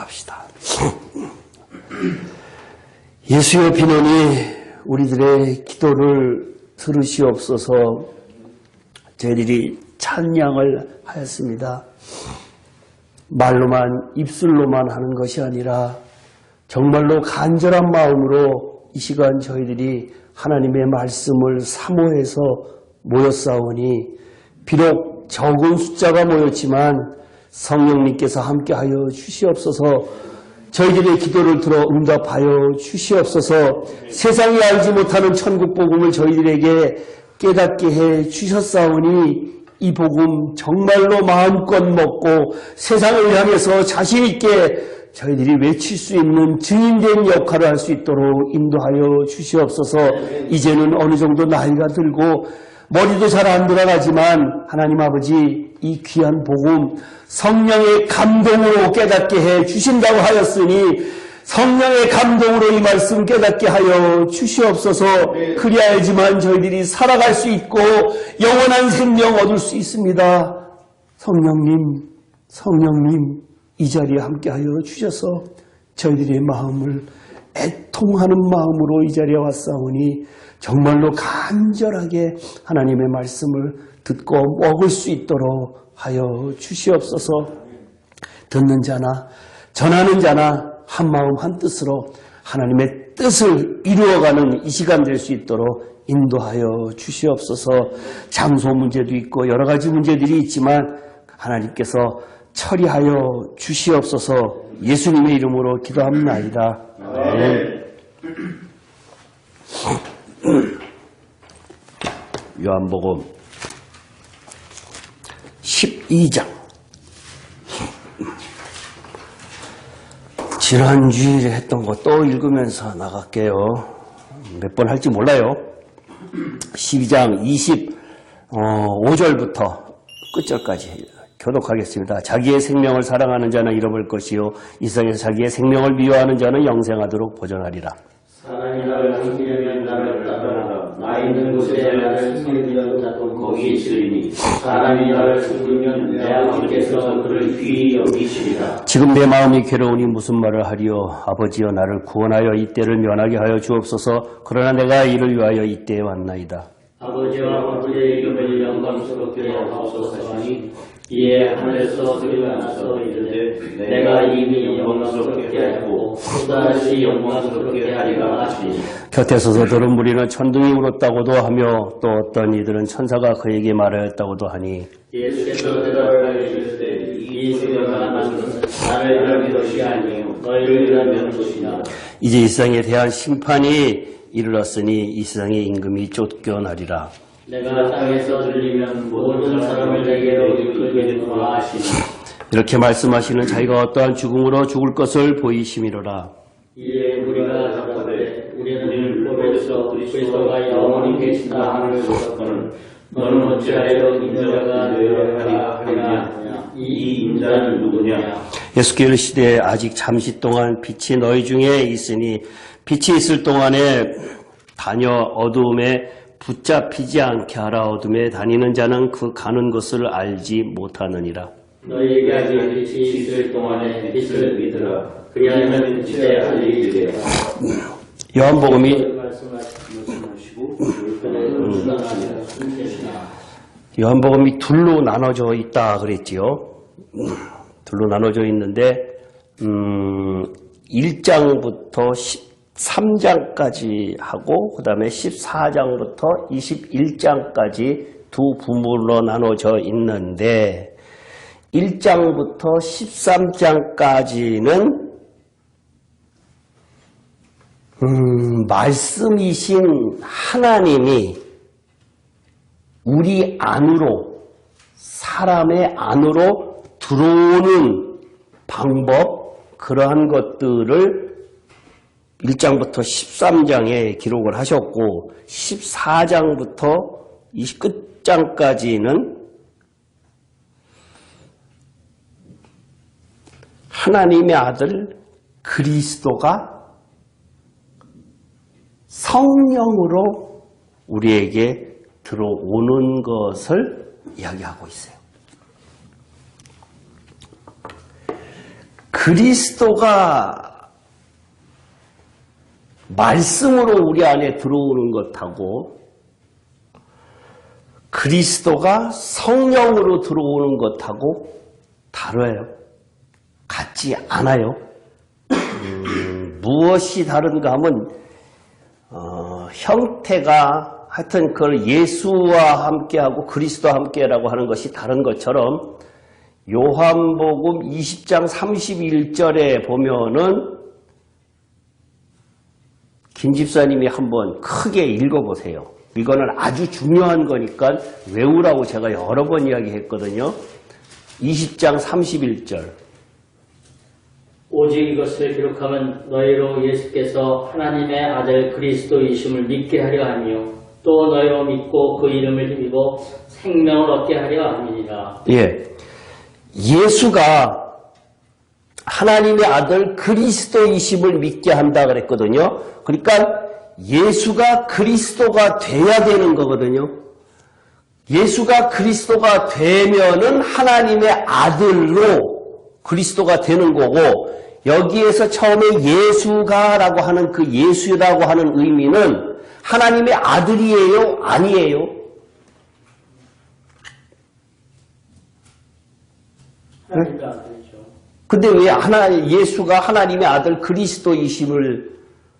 기도합시다. 예수의 비논이 우리들의 기도를 들으시옵소서. 저희들이 찬양을 하였습니다. 말로만 입술로만 하는 것이 아니라 정말로 간절한 마음으로 이 시간 저희들이 하나님의 말씀을 사모해서 모였사오니 비록 적은 숫자가 모였지만 성령님께서 함께하여 주시옵소서. 저희들의 기도를 들어 응답하여 주시옵소서. 세상이 알지 못하는 천국 복음을 저희들에게 깨닫게 해 주셨사오니 이 복음 정말로 마음껏 먹고 세상을 향해서 자신 있게 저희들이 외칠 수 있는 증인된 역할을 할 수 있도록 인도하여 주시옵소서. 이제는 어느 정도 나이가 들고 머리도 잘 안 돌아가지만 하나님 아버지 이 귀한 복음 성령의 감동으로 깨닫게 해 주신다고 하였으니 성령의 감동으로 이 말씀 깨닫게 하여 주시옵소서. 그리하여지만 저희들이 살아갈 수 있고 영원한 생명 얻을 수 있습니다. 성령님 이 자리에 함께하여 주셔서 저희들의 마음을 애통하는 마음으로 이 자리에 왔사오니 정말로 간절하게 하나님의 말씀을 듣고 먹을 수 있도록 하여 주시옵소서. 듣는 자나 전하는 자나 한 마음 한 뜻으로 하나님의 뜻을 이루어가는 이 시간 될 수 있도록 인도하여 주시옵소서. 장소 문제도 있고 여러 가지 문제들이 있지만 하나님께서 처리하여 주시옵소서. 예수님의 이름으로 기도합나이다. 아멘. 요한복음 12장. 지난주일에 했던 거 또 읽으면서 나갈게요. 몇 번 할지 몰라요. 12장 25절부터 끝절까지 교독하겠습니다. 자기의 생명을 사랑하는 자는 잃어버릴 것이요 이 세상에서 자기의 생명을 미워하는 자는 영생하도록 보존하리라. 사람이 나를 섬기려면 나를 따르라. 나 있는 곳에 나를 섬기려는 자도 거기 있으리니 사람이 나를 섬기면 내 아버지께서 그를 귀히 여기시리라. 지금 내 마음이 괴로우니 무슨 말을 하리요. 아버지여 나를 구원하여 이 때를 면하게 하여 주옵소서. 그러나 내가 이를 위하여 이 때에 왔나이다. 아버지와 아버지의 이름을 영광스럽게 하옵소서 하니 이에 하늘에서 소리가 나서 이르되 내가 이미 영광스럽게 하고 또다시 영광스럽게 하리라 하시니 곁에 서서 들은 무리는 천둥이 울었다고도 하며 또 어떤 이들은 천사가 그에게 말하였다고도 하니 예수께서 대답하여 이르시되 이 소리가 나는 나를 위한 것이 아니요 너희를 위한 것이냐. 이제 이 세상에 대한 심판이 이르렀으니 이 세상의 임금이 쫓겨나리라. 내가 땅에서 들리면 모든 사람을 내게로 이끌게 되노라 하시니 이렇게 말씀하시는 자기가 어떠한 죽음으로 죽을 것을 보이심이로라. 이에 우리가 답하되 우리는 율법에서 그리스도가 영원히 계신다 하는 것은 너는 어찌하여 인자가 되어야 하느냐. 이 인자는 누구냐. 예수께서 이르시되 아직 잠시 동안 빛이 너희 중에 있으니 빛이 있을 동안에 다녀 어두움에 붙잡히지 않게 하라. 어둠에 다니는 자는 그 가는 것을 알지 못하느니라. 너희에게 아직 빛이 있을 동안에 빛을 믿으라. 그리하면 빛에 알리게 되라. 요한복음이 둘로 나눠져 있다 그랬지요. 둘로 나눠져 있는데 1장부터 13장까지 하고 그 다음에 14장부터 21장까지 두 부분으로 나눠져 있는데 1장부터 13장까지는 말씀이신 하나님이 우리 안으로 사람의 안으로 들어오는 방법 그러한 것들을 1장부터 13장에 기록을 하셨고 14장부터 이 끝장까지는 하나님의 아들 그리스도가 성령으로 우리에게 들어오는 것을 이야기하고 있어요. 그리스도가 말씀으로 우리 안에 들어오는 것하고 그리스도가 성령으로 들어오는 것하고 다르요. 같지 않아요. 무엇이 다른가 하면 형태가 하여튼 그걸 예수와 함께하고 그리스도와 함께라고 하는 것이 다른 것처럼 요한복음 20장 31절에 보면은 김 집사님이 한번 크게 읽어보세요. 이거는 아주 중요한 거니까 외우라고 제가 여러 번 이야기했거든요. 20장 31절. 오직 이것을 기록하면 너희로 예수께서 하나님의 아들 그리스도이심을 믿게 하려 하며 또 너희로 믿고 그 이름을 힘입어 생명을 얻게 하려 함이니라. 예. 예수가 하나님의 아들 그리스도이심을 믿게 한다 그랬거든요. 그러니까 예수가 그리스도가 돼야 되는 거거든요. 예수가 그리스도가 되면은 하나님의 아들로 그리스도가 되는 거고, 여기에서 처음에 예수가라고 하는 그 예수라고 하는 의미는 하나님의 아들이에요? 아니에요? 하나님의 아들이죠. 근데 왜 예수가 하나님의 아들 그리스도이심을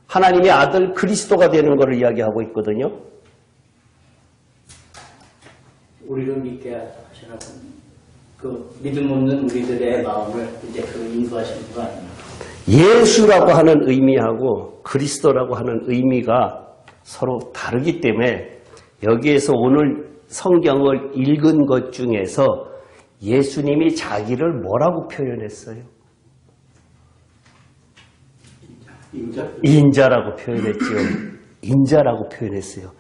하나님의 아들 그리스도가 되는 것을 이야기하고 있거든요. 우리를 믿게 하시라고 그 믿음 없는 우리들의 마음을 이제 그 인도하시는 거 아닙니까? 예수라고 하는 의미하고 그리스도라고 하는 의미가 서로 다르기 때문에 여기에서 오늘 성경을 읽은 것 중에서 예수님이 자기를 뭐라고 표현했어요? 인자라고 표현했죠. 인자라고 표현했어요.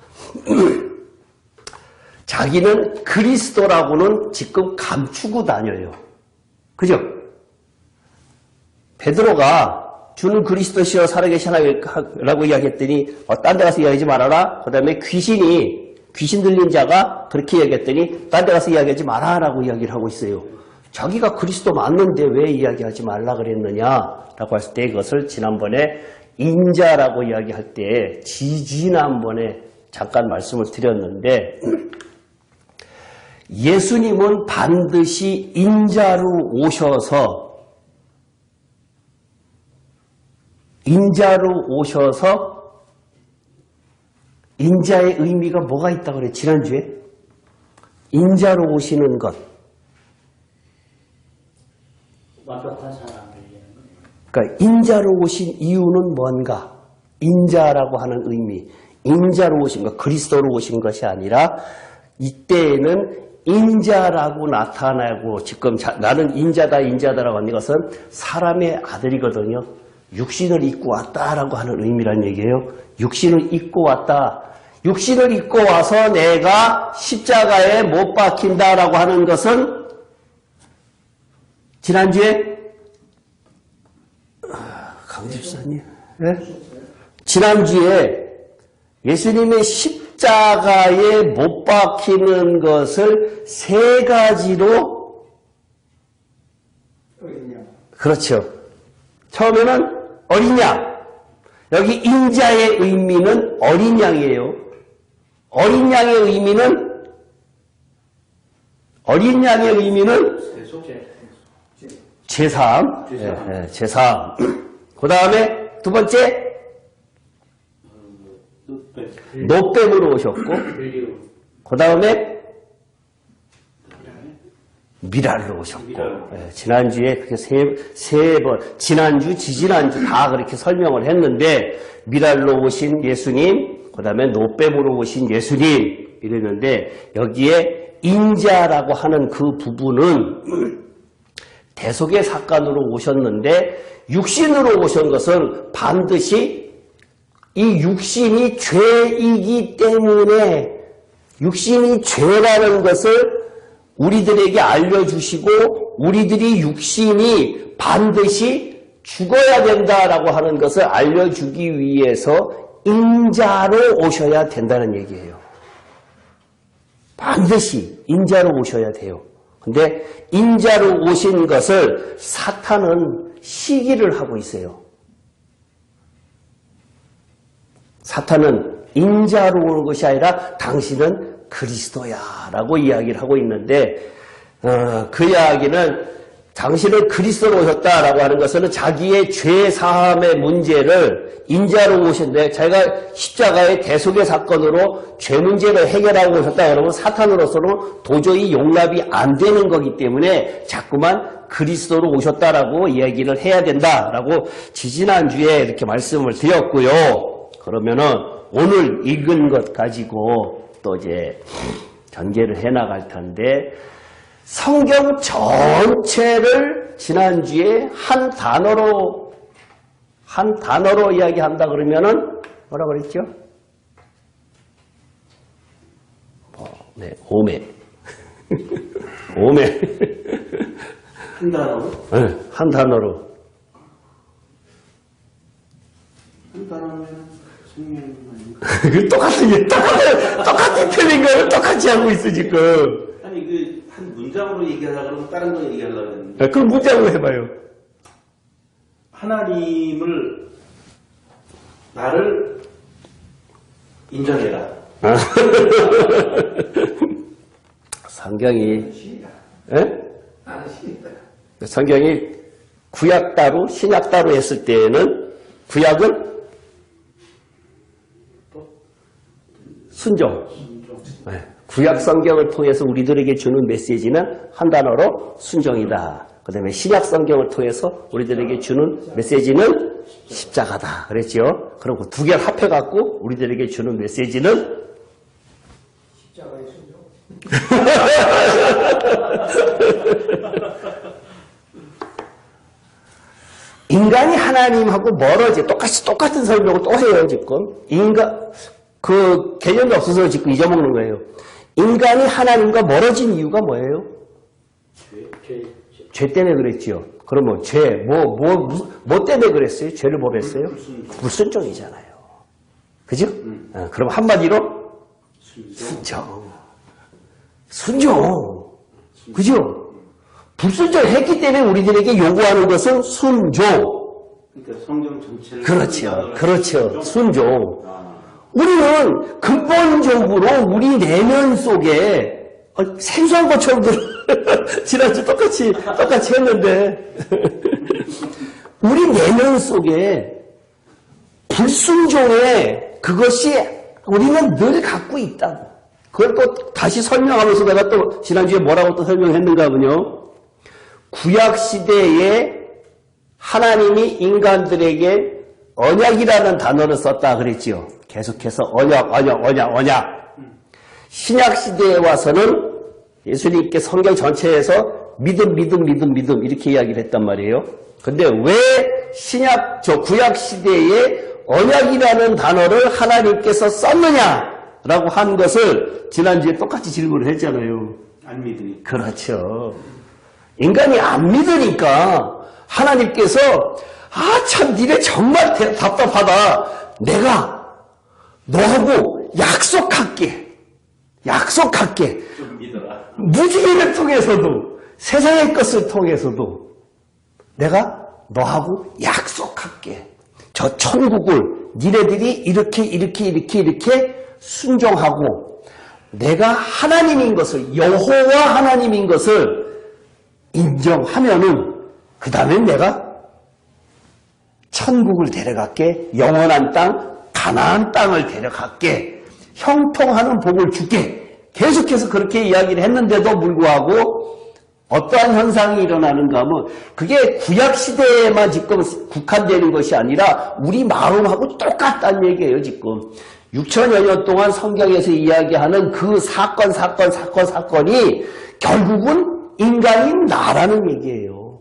자기는 그리스도라고는 지금 감추고 다녀요. 그죠? 베드로가 주는 그리스도시여 살아계신 하나님이라고 이야기했더니 딴 데 가서 이야기하지 말아라. 그 다음에 귀신 들린 자가 그렇게 이야기했더니 딴 데 가서 이야기하지 마라라고 이야기를 하고 있어요. 자기가 그리스도 맞는데 왜 이야기하지 말라 그랬느냐라고 했을 때 그것을 지난번에 인자라고 이야기할 때 지난번에 잠깐 말씀을 드렸는데 예수님은 반드시 인자로 오셔서 인자의 의미가 뭐가 있다고 그래? 지난주에 인자로 오시는 것. 완벽한 사람을 얘기하는 거예요. 그러니까 인자로 오신 이유는 뭔가? 인자라고 하는 의미, 인자로 오신 것, 그리스도로 오신 것이 아니라 이때에는 인자라고 나타나고 지금 나는 인자다라고 하는 것은 사람의 아들이거든요. 육신을 입고 왔다라고 하는 의미란 얘기예요. 육신을 입고 왔다. 육신을 입고 와서 내가 십자가에 못 박힌다라고 하는 것은 지난주에 강집사님, 네? 지난주에 예수님의 십자가에 못 박히는 것을 세 가지로 그렇죠. 처음에는 어린 양. 여기 인자의 의미는 어린 양이에요. 어린 양의 의미는 제사함. 네, 제사함. 그 다음에 두 번째 노뱀으로 오셨고, 그 다음에 미랄로 오셨고, 네, 지난주에 그렇게 세 번, 지난주, 지지난주 다 그렇게 설명을 했는데, 미랄로 오신 예수님, 그 다음에 노뱀으로 오신 예수님, 이랬는데, 여기에 인자라고 하는 그 부분은 대속의 사건으로 오셨는데, 육신으로 오신 것은 반드시 이 육신이 죄이기 때문에 육신이 죄라는 것을 우리들에게 알려주시고 우리들이 육신이 반드시 죽어야 된다라고 하는 것을 알려주기 위해서 인자로 오셔야 된다는 얘기예요. 반드시 인자로 오셔야 돼요. 근데 인자로 오신 것을 사탄은 시기를 하고 있어요. 사탄은 인자로 오는 것이 아니라 당신은 그리스도야 라고 이야기를 하고 있는데 그 이야기는 당신은 그리스도로 오셨다라고 하는 것은 자기의 죄 사함의 문제를 인자로 오셨는데 자기가 십자가의 대속의 사건으로 죄 문제를 해결하고 오셨다 그러면 사탄으로서는 도저히 용납이 안 되는 거기 때문에 자꾸만 그리스도로 오셨다라고 이야기를 해야 된다라고 지지난주에 이렇게 말씀을 드렸고요. 그러면은 오늘 읽은 것 가지고 또 이제 전개를 해 나갈 텐데 성경 전체를 지난주에 한 단어로 이야기한다 그러면은 뭐라 그랬죠? 네, 오매. 오매. 한 단어로? 네, 한 단어로. 한 단어면 성령 아닌가? 똑같은 틀린 거를 똑같이 하고 있어, 지금. 아니 그 한 문장으로 얘기하려고 그러면 다른 거 얘기하려고 했는데 그럼 문장으로 해봐요. 하나님을 나를 인정해라. 성경이 성경이 구약 따로 신약 따로 했을 때에는 구약은 순종. 네. 구약 성경을 통해서 우리들에게 주는 메시지는 한 단어로 순종이다. 그 다음에 신약 성경을 통해서 우리들에게 주는 메시지는 십자가다. 그랬죠? 그리고 두 개를 합해갖고 우리들에게 주는 메시지는 십자가의 순종. 인간이 하나님하고 멀어지 똑같은 설명을 또 해요, 지금. 그 개념이 없어서 지금 잊어먹는 거예요. 인간이 하나님과 멀어진 이유가 뭐예요? 죄 때문에 그랬지요. 그러면 뭐 때문에 그랬어요? 죄를 뭐 했어요? 불순종이잖아요. 그죠? 그럼 한마디로? 순종. 그죠? 불순종했기 때문에 우리들에게 요구하는 것은 순종. 그러니까 성경 전체를 그렇죠. 순종. 우리는 근본적으로 우리 내면 속에 생소한 것처럼 지난주 똑같이 했는데 우리 내면 속에 불순종의 그것이 우리는 늘 갖고 있다고. 그걸 또 다시 설명하면서 내가 또 지난주에 뭐라고 또 설명했는가 하면요. 구약시대에 하나님이 인간들에게 언약이라는 단어를 썼다 그랬지요. 계속해서 언약. 신약시대에 와서는 예수님께 성경 전체에서 믿음 이렇게 이야기를 했단 말이에요. 근데 왜 구약시대에 언약이라는 단어를 하나님께서 썼느냐라고 한 것을 지난주에 똑같이 질문을 했잖아요. 안 믿으니까. 그렇죠. 인간이 안 믿으니까 하나님께서 참 니네 정말 답답하다. 내가 너하고 약속할게. 좀 믿어라. 무지개를 통해서도 세상의 것을 통해서도 내가 너하고 약속할게. 저 천국을 니네들이 이렇게 순종하고 내가 하나님인 것을 여호와 하나님인 것을 인정하면은 그 다음에 내가 천국을 데려갈게. 영원한 땅 가나안 땅을 데려갈게. 형통하는 복을 줄게. 계속해서 그렇게 이야기를 했는데도 불구하고 어떠한 현상이 일어나는가 하면 그게 구약시대에만 지금 국한되는 것이 아니라 우리 마음하고 똑같다는 얘기예요. 지금 6천여 년 동안 성경에서 이야기하는 그 사건이 결국은 인간인 나라는 얘기예요.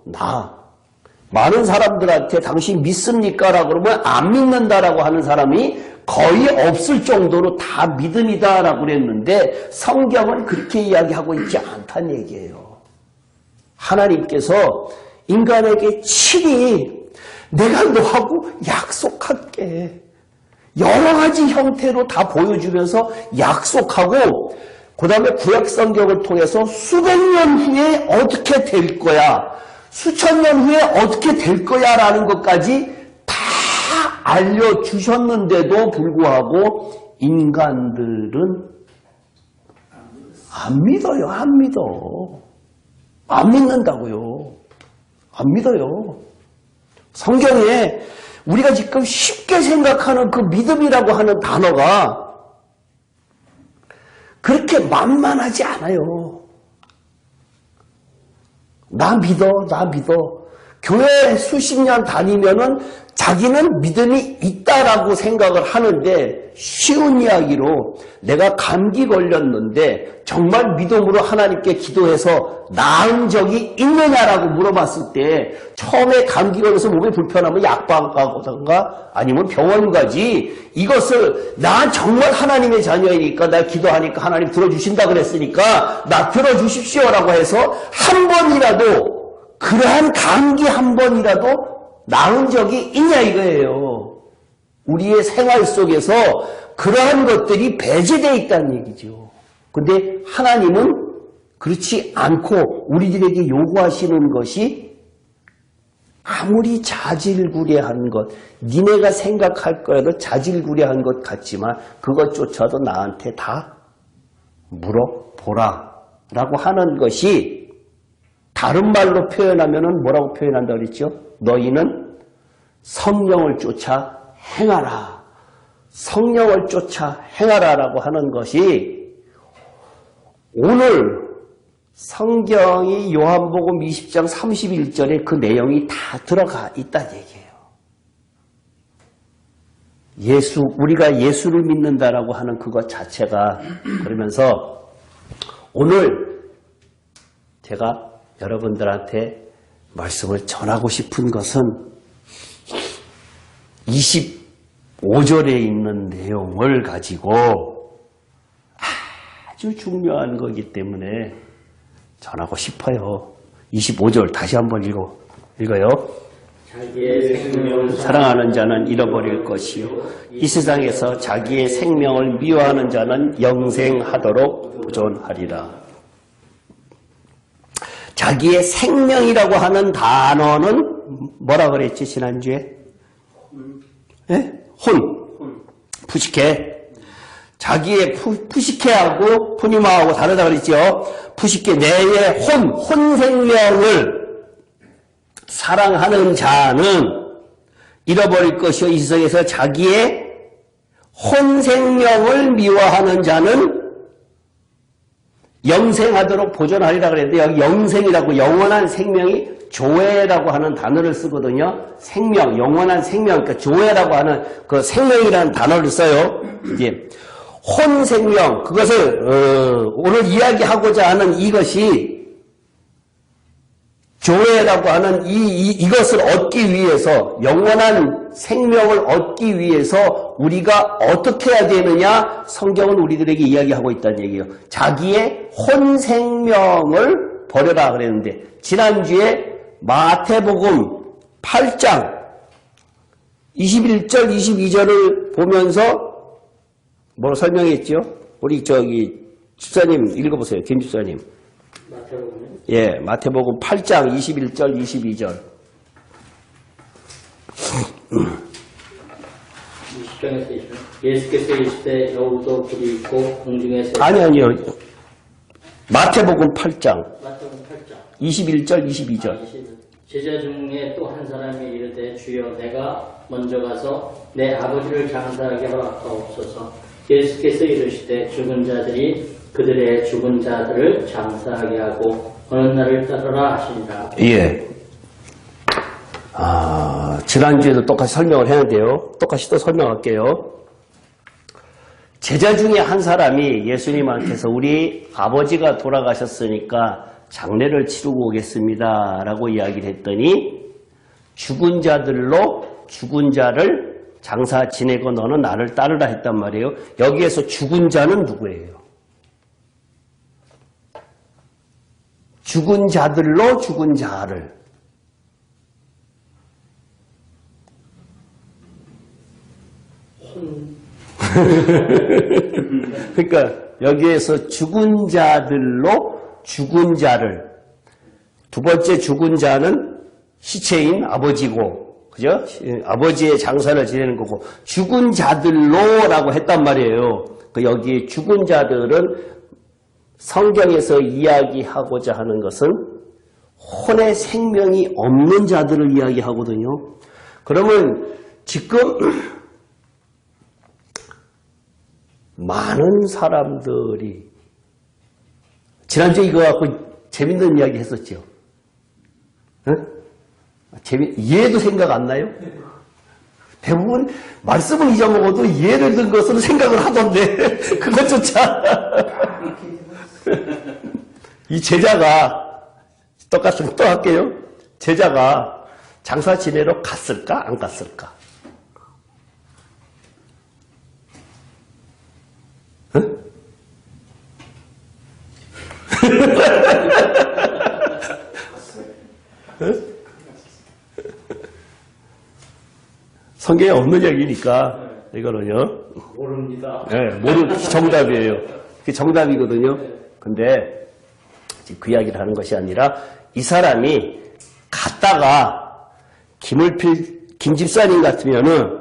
많은 사람들한테 당신 믿습니까? 라고 그러면 안 믿는다라고 하는 사람이 거의 없을 정도로 다 믿음이다라고 그랬는데 성경은 그렇게 이야기하고 있지 않다는 얘기예요. 하나님께서 인간에게 친히 내가 너하고 약속할게. 여러 가지 형태로 다 보여주면서 약속하고 그 다음에 구약 성경을 통해서 수백 년 후에 어떻게 될 거야. 수천 년 후에 어떻게 될 거야라는 것까지 다 알려주셨는데도 불구하고 인간들은 안 믿어요. 안 믿어. 안 믿는다고요. 안 믿어요. 성경에 우리가 지금 쉽게 생각하는 그 믿음이라고 하는 단어가 그렇게 만만하지 않아요. 나 믿어, 나 믿어. 교회 수십 년 다니면은 자기는 믿음이 있다라고 생각을 하는데 쉬운 이야기로 내가 감기 걸렸는데 정말 믿음으로 하나님께 기도해서 나은 적이 있느냐라고 물어봤을 때 처음에 감기 걸려서 몸이 불편하면 약방 가거든가 아니면 병원 가지 이것을 난 정말 하나님의 자녀이니까 나 기도하니까 하나님 들어주신다 그랬으니까 나 들어주십시오라고 해서 한 번이라도 그러한 감기 한 번이라도 나은 적이 있냐 이거예요. 우리의 생활 속에서 그러한 것들이 배제되어 있다는 얘기죠. 근데 하나님은 그렇지 않고 우리들에게 요구하시는 것이 아무리 자질구레한 것, 니네가 생각할 거라도 자질구레한 것 같지만 그것조차도 나한테 다 물어보라 라고 하는 것이 다른 말로 표현하면 뭐라고 표현한다고 그랬죠? 너희는 성령을 쫓아 행하라. 성령을 쫓아 행하라라고 하는 것이 오늘 성경이 요한복음 20장 31절에 그 내용이 다 들어가 있다는 얘기예요. 우리가 예수를 믿는다라고 하는 그것 자체가 그러면서 오늘 제가 여러분들한테 말씀을 전하고 싶은 것은 25절에 있는 내용을 가지고 아주 중요한 거기 때문에 전하고 싶어요. 25절 다시 한번 읽어요. 자기의 생명을 사랑하는 자는 잃어버릴 것이요 이 세상에서 자기의 생명을 미워하는 자는 영생하도록 보존하리라. 자기의 생명이라고 하는 단어는 뭐라 그랬지 지난주에? 예? 혼. 푸시케. 자기의 푸시케하고 푸니마하고 다르다 그랬죠. 푸시케 내의 혼 생명을 사랑하는 자는 잃어버릴 것이요 이 세상에서 자기의 혼 생명을 미워하는 자는 영생하도록 보존하리라 그랬는데 여기 영생이라고 영원한 생명이 조회라고 하는 단어를 쓰거든요. 생명, 영원한 생명, 그러니까 조회라고 하는 그 생명이라는 단어를 써요. 이제 혼 생명, 그것을 오늘 이야기하고자 하는 이것이 조회라고 하는 이것을 얻기 위해서 영원한 생명을 얻기 위해서 우리가 어떻게 해야 되느냐 성경은 우리들에게 이야기하고 있다는 얘기예요. 자기의 혼 생명을 버려라 그랬는데 지난주에 마태복음 8장 21절 22절을 보면서 뭐로 설명했죠? 우리 집사님 읽어보세요. 김 집사님. 마태복음에 예, 마태복음 8장 21절 22절 20장에서 20장 예수께서 이르시되 여우도 뿔이 있고 공중에서 아니요. 마태복음 8장 마태복음 8장 21절 22절 제자 중에 또 한 사람이 이르되 주여 내가 먼저 가서 내 아버지를 장사하게 허락하옵소서. 예수께서 이르시되 죽은 자들이 그들의 죽은 자들을 장사하게 하고 어느 날을 따르라 하시니라. 예. 지난주에도 똑같이 설명을 했는데요. 똑같이 또 설명할게요. 제자 중에 한 사람이 예수님한테서 우리 아버지가 돌아가셨으니까 장례를 치르고 오겠습니다 라고 이야기를 했더니 죽은 자들로 죽은 자를 장사 지내고 너는 나를 따르라 했단 말이에요. 여기에서 죽은 자는 누구예요? 죽은 자들로 죽은 자를 그러니까 여기에서 죽은 자들로 죽은 자를 두 번째 죽은 자는 시체인 아버지고, 그죠? 아버지의 장사를 지내는 거고, 죽은 자들로라고 했단 말이에요. 그 여기 죽은 자들은 성경에서 이야기하고자 하는 것은 혼의 생명이 없는 자들을 이야기하거든요. 그러면 지금 많은 사람들이 지난주에 이거 갖고 재밌는 이야기 했었죠. 응? 이해도 생각 안 나요? 대부분 말씀을 잊어먹어도 이해를 든 것으로 생각을 하던데 그것조차 이 제자가 똑같으면 또 할게요. 제자가 장사 지내러 갔을까 안 갔을까? 응? 응? 성경에 없는 얘기니까 이거는요. 모릅니다. 네, 정답이에요. 그게 정답이거든요. 근데 지금 그 이야기를 하는 것이 아니라 이 사람이 갔다가 김 집사님 같으면은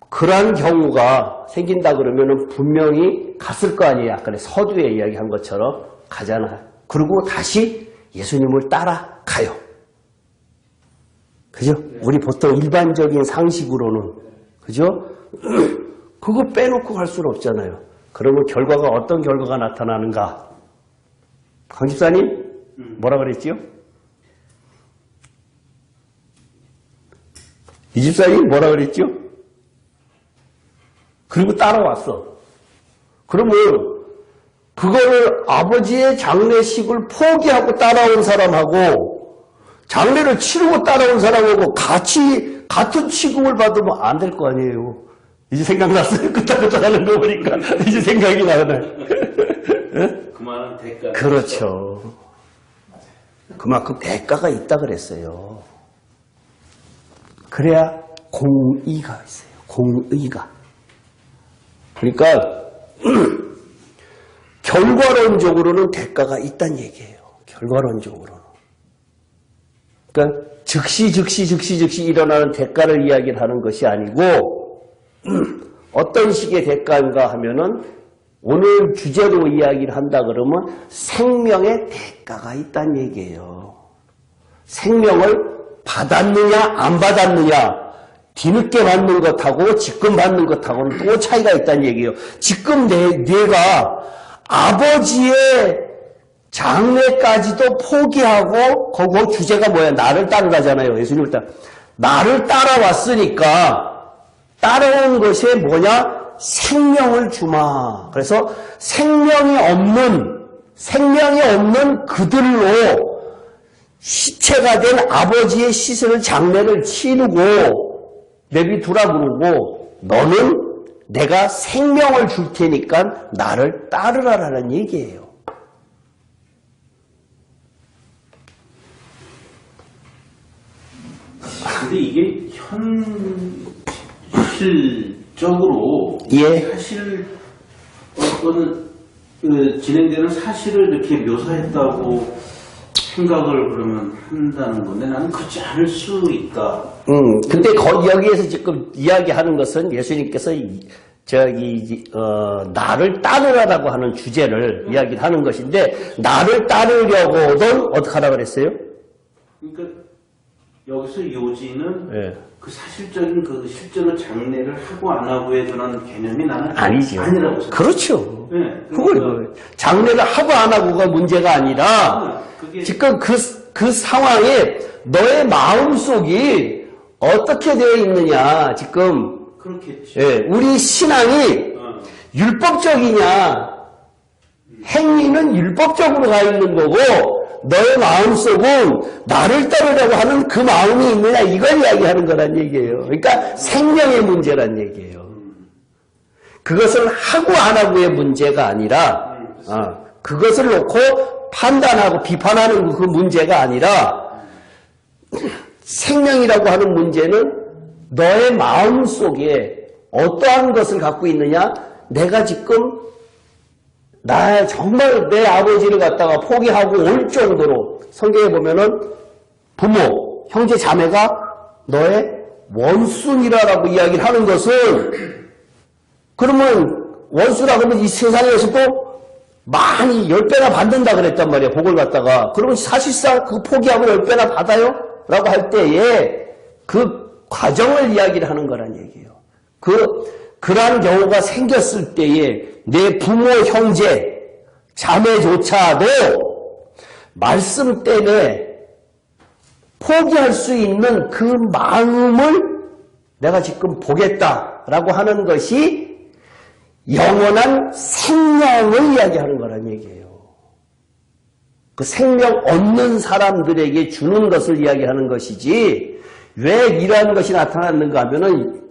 그러한 경우가 생긴다 그러면은 분명히 갔을 거 아니에요. 아까 서두에 이야기한 것처럼 가잖아. 그리고 다시 예수님을 따라가요. 그죠? 우리 보통 일반적인 상식으로는, 그죠? 그거 빼놓고 갈 수는 없잖아요. 그러면 결과가 어떤 결과가 나타나는가? 강 집사님, 뭐라 그랬지요? 이 집사님, 뭐라 그랬죠? 그리고 따라왔어. 그러면, 그거를 아버지의 장례식을 포기하고 따라온 사람하고, 장례를 치르고 따라온 사람하고 같은 취급을 받으면 안 될 거 아니에요. 이제 생각났어요. 끄떡끄떡 하는 거 보니까. 이제 생각이 나네. 그 말은 대가. 그렇죠. 그만큼 대가가 있다 그랬어요. 그래야 공의가 있어요. 공의가. 그러니까 결과론적으로는 대가가 있다는 얘기예요. 결과론적으로는. 그러니까 즉시 일어나는 대가를 이야기를 하는 것이 아니고 어떤 식의 대가인가 하면은 오늘 주제로 이야기를 한다 그러면 생명의 대가가 있다는 얘기예요. 생명을 받았느냐 안 받았느냐 뒤늦게 받는 것하고 지금 받는 것하고는 또 차이가 있다는 얘기예요. 지금 내가 아버지의 장래까지도 포기하고 거기 주제가 뭐야? 나를 따르라잖아요. 예수님을 나를 따라왔으니까 따라온 것이 뭐냐? 생명을 주마. 그래서 생명이 없는 그들로 시체가 된 아버지의 시신을 장례를 치르고 내비두라 그러고 너는 내가 생명을 줄 테니까 나를 따르라라는 얘기예요. 근데 이게 현실적으로 사실 어떤 진행되는 사실을 이렇게 묘사했다고 생각을 그러면 한다는 건데 나는 그렇지 않을 수 있다. 근데 여기에서 지금 이야기하는 것은 예수님께서 나를 따르라라고 하는 주제를 이야기를 하는 것인데 나를 따르려고는 어떻게 하라고 그랬어요? 그러니까 여기서 요지는 그 사실적인 그 실제로 장례를 하고 안 하고의 그런 개념이 나는 아니죠. 아니라고 생각해요. 그렇죠. 네, 그걸 장례를 하고 안 하고가 문제가 아니라 지금 그 상황에 너의 마음속이 어떻게 되어 있느냐 지금 그렇겠지. 우리 신앙이 율법적이냐 행위는 율법적으로 가 있는 거고 너의 마음속은 나를 따르려고 하는 그 마음이 있느냐 이걸 이야기하는 거란 얘기예요. 그러니까 생명의 문제란 얘기예요. 그것을 하고 안 하고의 문제가 아니라 그것을 놓고 판단하고 비판하는 그 문제가 아니라 생명이라고 하는 문제는 너의 마음속에 어떠한 것을 갖고 있느냐 내가 지금 정말 내 아버지를 갖다가 포기하고 올 정도로 성경에 보면은 부모, 형제, 자매가 너의 원수니라라고 이야기를 하는 것은 그러면 원수라 그러면 이 세상에서도 많이 10배나 받는다 그랬단 말이에요. 복을 갖다가. 그러면 사실상 그 포기하면 10배나 받아요? 라고 할 때에 그 과정을 이야기를 하는 거란 얘기예요. 그러한 경우가 생겼을 때에 내 부모, 형제, 자매조차도 말씀 때문에 포기할 수 있는 그 마음을 내가 지금 보겠다라고 하는 것이 영원한 생명을 이야기하는 거란 얘기예요. 그 생명 얻는 사람들에게 주는 것을 이야기하는 것이지 왜 이러한 것이 나타났는가 하면은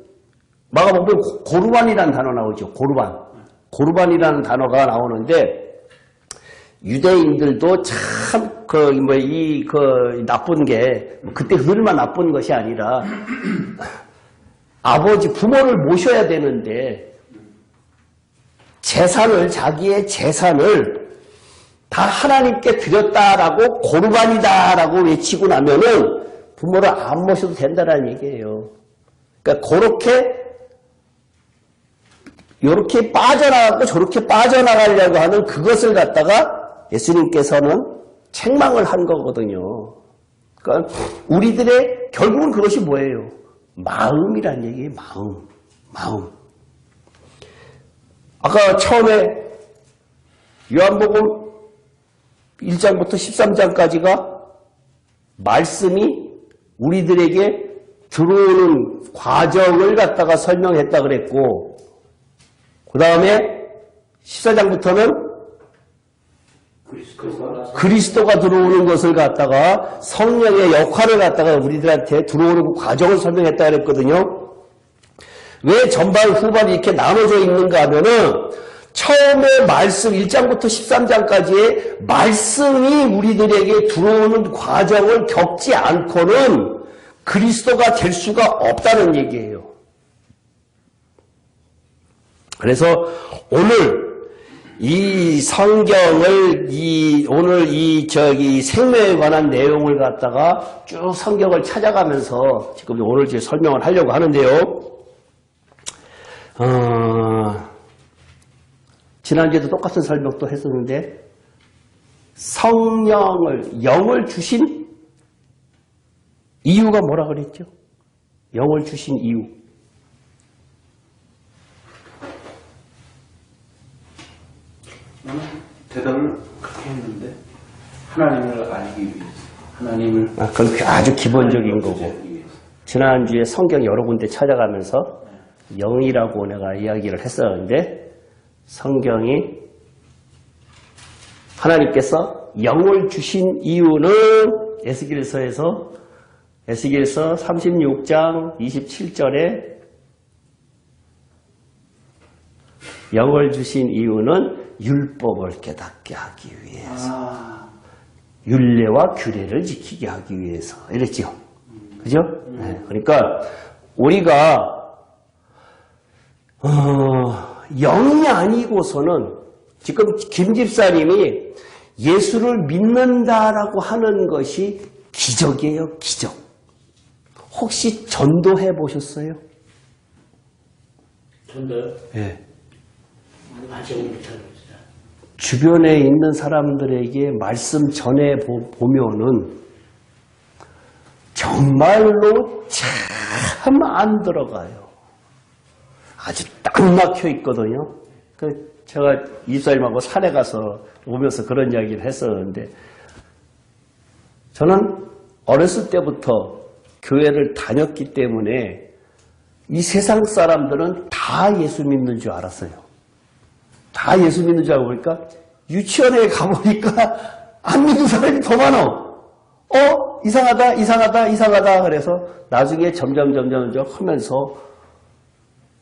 마가복음에 고르반이라는 단어 나오죠. 고르반이라는 단어가 나오는데 유대인들도 참 나쁜 게 그때 그들만 나쁜 것이 아니라 아버지 부모를 모셔야 되는데 자기의 재산을 다 하나님께 드렸다라고 고르반이다라고 외치고 나면은 부모를 안 모셔도 된다라는 얘기예요. 그러니까 요렇게 빠져나가고 저렇게 빠져나가려고 하는 그것을 갖다가 예수님께서는 책망을 한 거거든요. 그러니까 우리들의 결국은 그것이 뭐예요? 마음이란 얘기예요. 마음. 아까 처음에 요한복음 1장부터 13장까지가 말씀이 우리들에게 들어오는 과정을 갖다가 설명했다 그랬고 그 다음에 14장부터는 그리스도가 들어오는 것을 갖다가 성령의 역할을 갖다가 우리들한테 들어오는 그 과정을 설명했다 그랬거든요. 왜 전반 후반 이렇게 나눠져 있는가 하면은 처음에 말씀 1장부터 13장까지의 말씀이 우리들에게 들어오는 과정을 겪지 않고는 그리스도가 될 수가 없다는 얘기예요. 그래서 오늘 이 성경을 오늘 생명에 관한 내용을 갖다가 쭉 성경을 찾아가면서 지금 오늘 설명을 하려고 하는데요. 지난주에도 똑같은 설명도 했었는데 영을 주신 이유가 뭐라 그랬죠? 영을 주신 이유. 나는 대답을 그렇게 했는데 하나님을 알기 위해서 그건 아주 기본적인 거고 지난주에 성경 여러 군데 찾아가면서 영이라고 내가 이야기를 했었는데 성경이 하나님께서 영을 주신 이유는 에스겔서 36장 27절에 영을 주신 이유는 율법을 깨닫게 하기 위해서 율례와 규례를 지키게 하기 위해서 이랬죠. 그죠? 네. 그러니까 우리가 영이 아니고서는 지금 김 집사님이 예수를 믿는다라고 하는 것이 기적이에요. 기적. 혹시 전도해 보셨어요? 전도요? 네. 아직 못하고 주변에 있는 사람들에게 말씀 전해 보면은 정말로 참 안 들어가요. 아주 딱 막혀 있거든요. 제가 이사님하고 산에 가서 오면서 그런 이야기를 했었는데 저는 어렸을 때부터 교회를 다녔기 때문에 이 세상 사람들은 다 예수 믿는 줄 알았어요. 다 예수 믿는 줄 알고 보니까 유치원에 가보니까 안 믿는 사람이 더 많아. 이상하다. 그래서 나중에 점점 하면서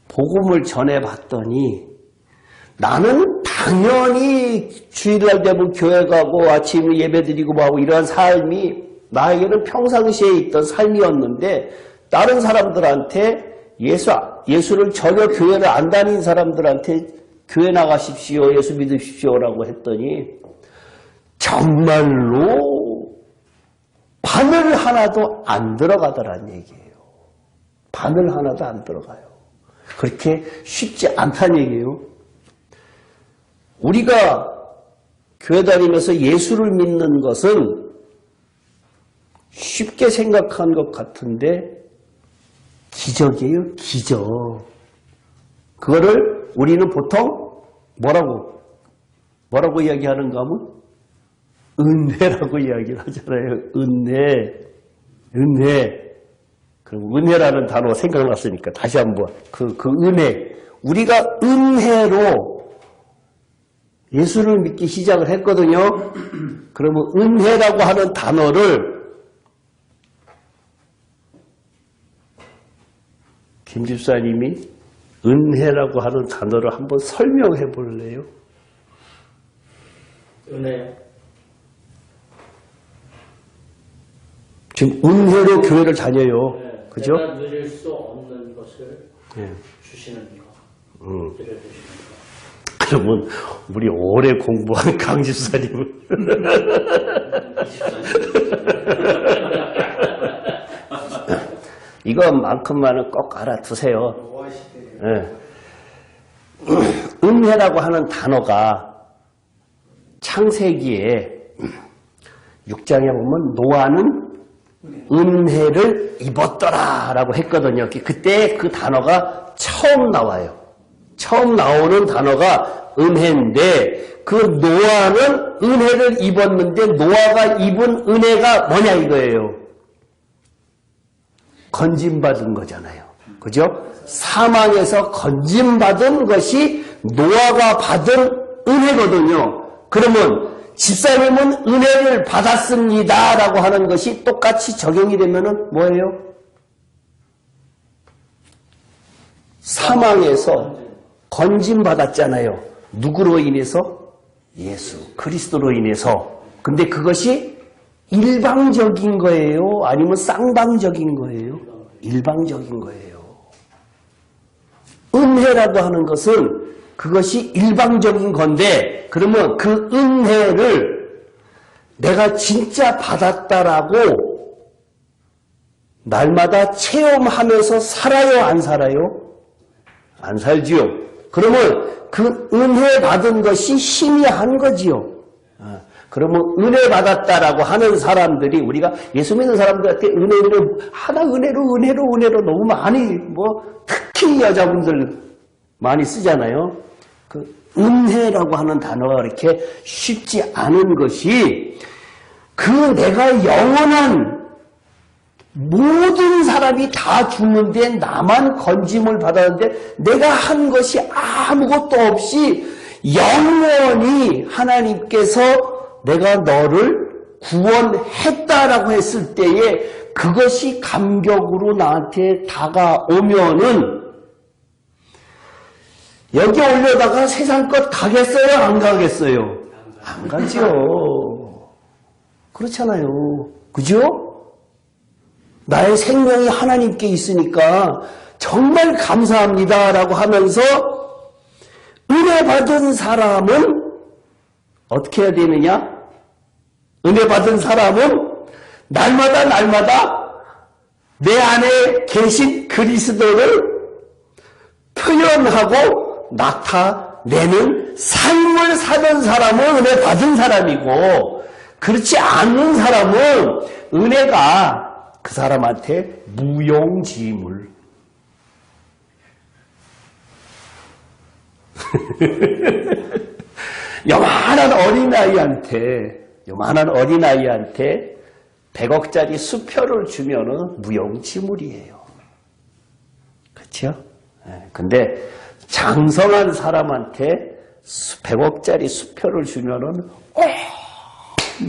복음을 전해봤더니 나는 당연히 주일날 되면 교회 가고 아침에 예배 드리고 뭐 하고 이러한 삶이 나에게는 평상시에 있던 삶이었는데 다른 사람들한테 예수를 전혀 교회를 안 다닌 사람들한테 교회 나가십시오, 예수 믿으십시오라고 했더니 정말로 반을 바늘 하나도 안 들어가더란 얘기예요. 바늘 하나도 안 들어가요. 그렇게 쉽지 않다는 얘기예요. 우리가 교회 다니면서 예수를 믿는 것은 쉽게 생각한 것 같은데 기적이에요, 기적. 그거를 우리는 보통 뭐라고 이야기하는가 하면 은혜라고 이야기를 하잖아요. 은혜. 그럼 은혜라는 단어 생각났으니까 다시 한번 그 은혜. 우리가 은혜로 예수를 믿기 시작을 했거든요. 그러면 은혜라고 하는 단어를 김 집사님이 은혜라고 하는 단어를 한번 설명해 볼래요? 은혜. 지금 은혜로 교회를 다녀요. 네, 그죠? 내가 누릴 수 없는 것을 네. 주시는 것. 들려주시는 것. 그러면 우리 오래 공부한 강 집사님은 이것만큼만은 꼭 알아두세요. 네. 은혜라고 하는 단어가 창세기에 6장에 보면 노아는 은혜를 입었더라라고 했거든요. 그때 그 단어가 처음 나와요. 처음 나오는 단어가 은혜인데 그 노아는 은혜를 입었는데 노아가 입은 은혜가 뭐냐 이거예요. 건짐받은 거잖아요. 그죠? 사망에서 건짐받은 것이 노아가 받은 은혜거든요. 그러면 집사님은 은혜를 받았습니다 라고 하는 것이 똑같이 적용이 되면은 뭐예요? 사망에서 건짐받았잖아요. 누구로 인해서? 예수, 그리스도로 인해서. 근데 그것이 일방적인 거예요? 아니면 쌍방적인 거예요? 일방적인 거예요. 은혜라고 하는 것은 그것이 일방적인 건데 그러면 그 은혜를 내가 진짜 받았다라고 날마다 체험하면서 살아요? 안 살아요? 안 살지요. 그러면 그 은혜 받은 것이 희미한 거지요. 그러면 은혜 받았다라고 하는 사람들이 우리가 예수 믿는 사람들한테 은혜를 하나 은혜로 너무 많이 특히 여자분들 많이 쓰잖아요. 그 은혜라고 하는 단어가 그렇게 쉽지 않은 것이 그 내가 영원한 모든 사람이 다 죽는데 나만 건짐을 받았는데 내가 한 것이 아무것도 없이 영원히 하나님께서 내가 너를 구원했다라고 했을 때에 그것이 감격으로 나한테 다가오면은 여기 올려다가 세상 것 가겠어요? 안 가겠어요? 안 가죠. 그렇잖아요. 그죠? 나의 생명이 하나님께 있으니까 정말 감사합니다라고 하면서 은혜 받은 사람은 어떻게 해야 되느냐? 은혜 받은 사람은 날마다 내 안에 계신 그리스도를 표현하고 나타내는 삶을 사는 사람은 은혜 받은 사람이고 그렇지 않은 사람은 은혜가 그 사람한테 무용지물. 요만한 어린아이한테 100억짜리 수표를 주면은 무용지물이에요. 그렇죠? 근데 장성한 사람한테 100억짜리 수표를 주면은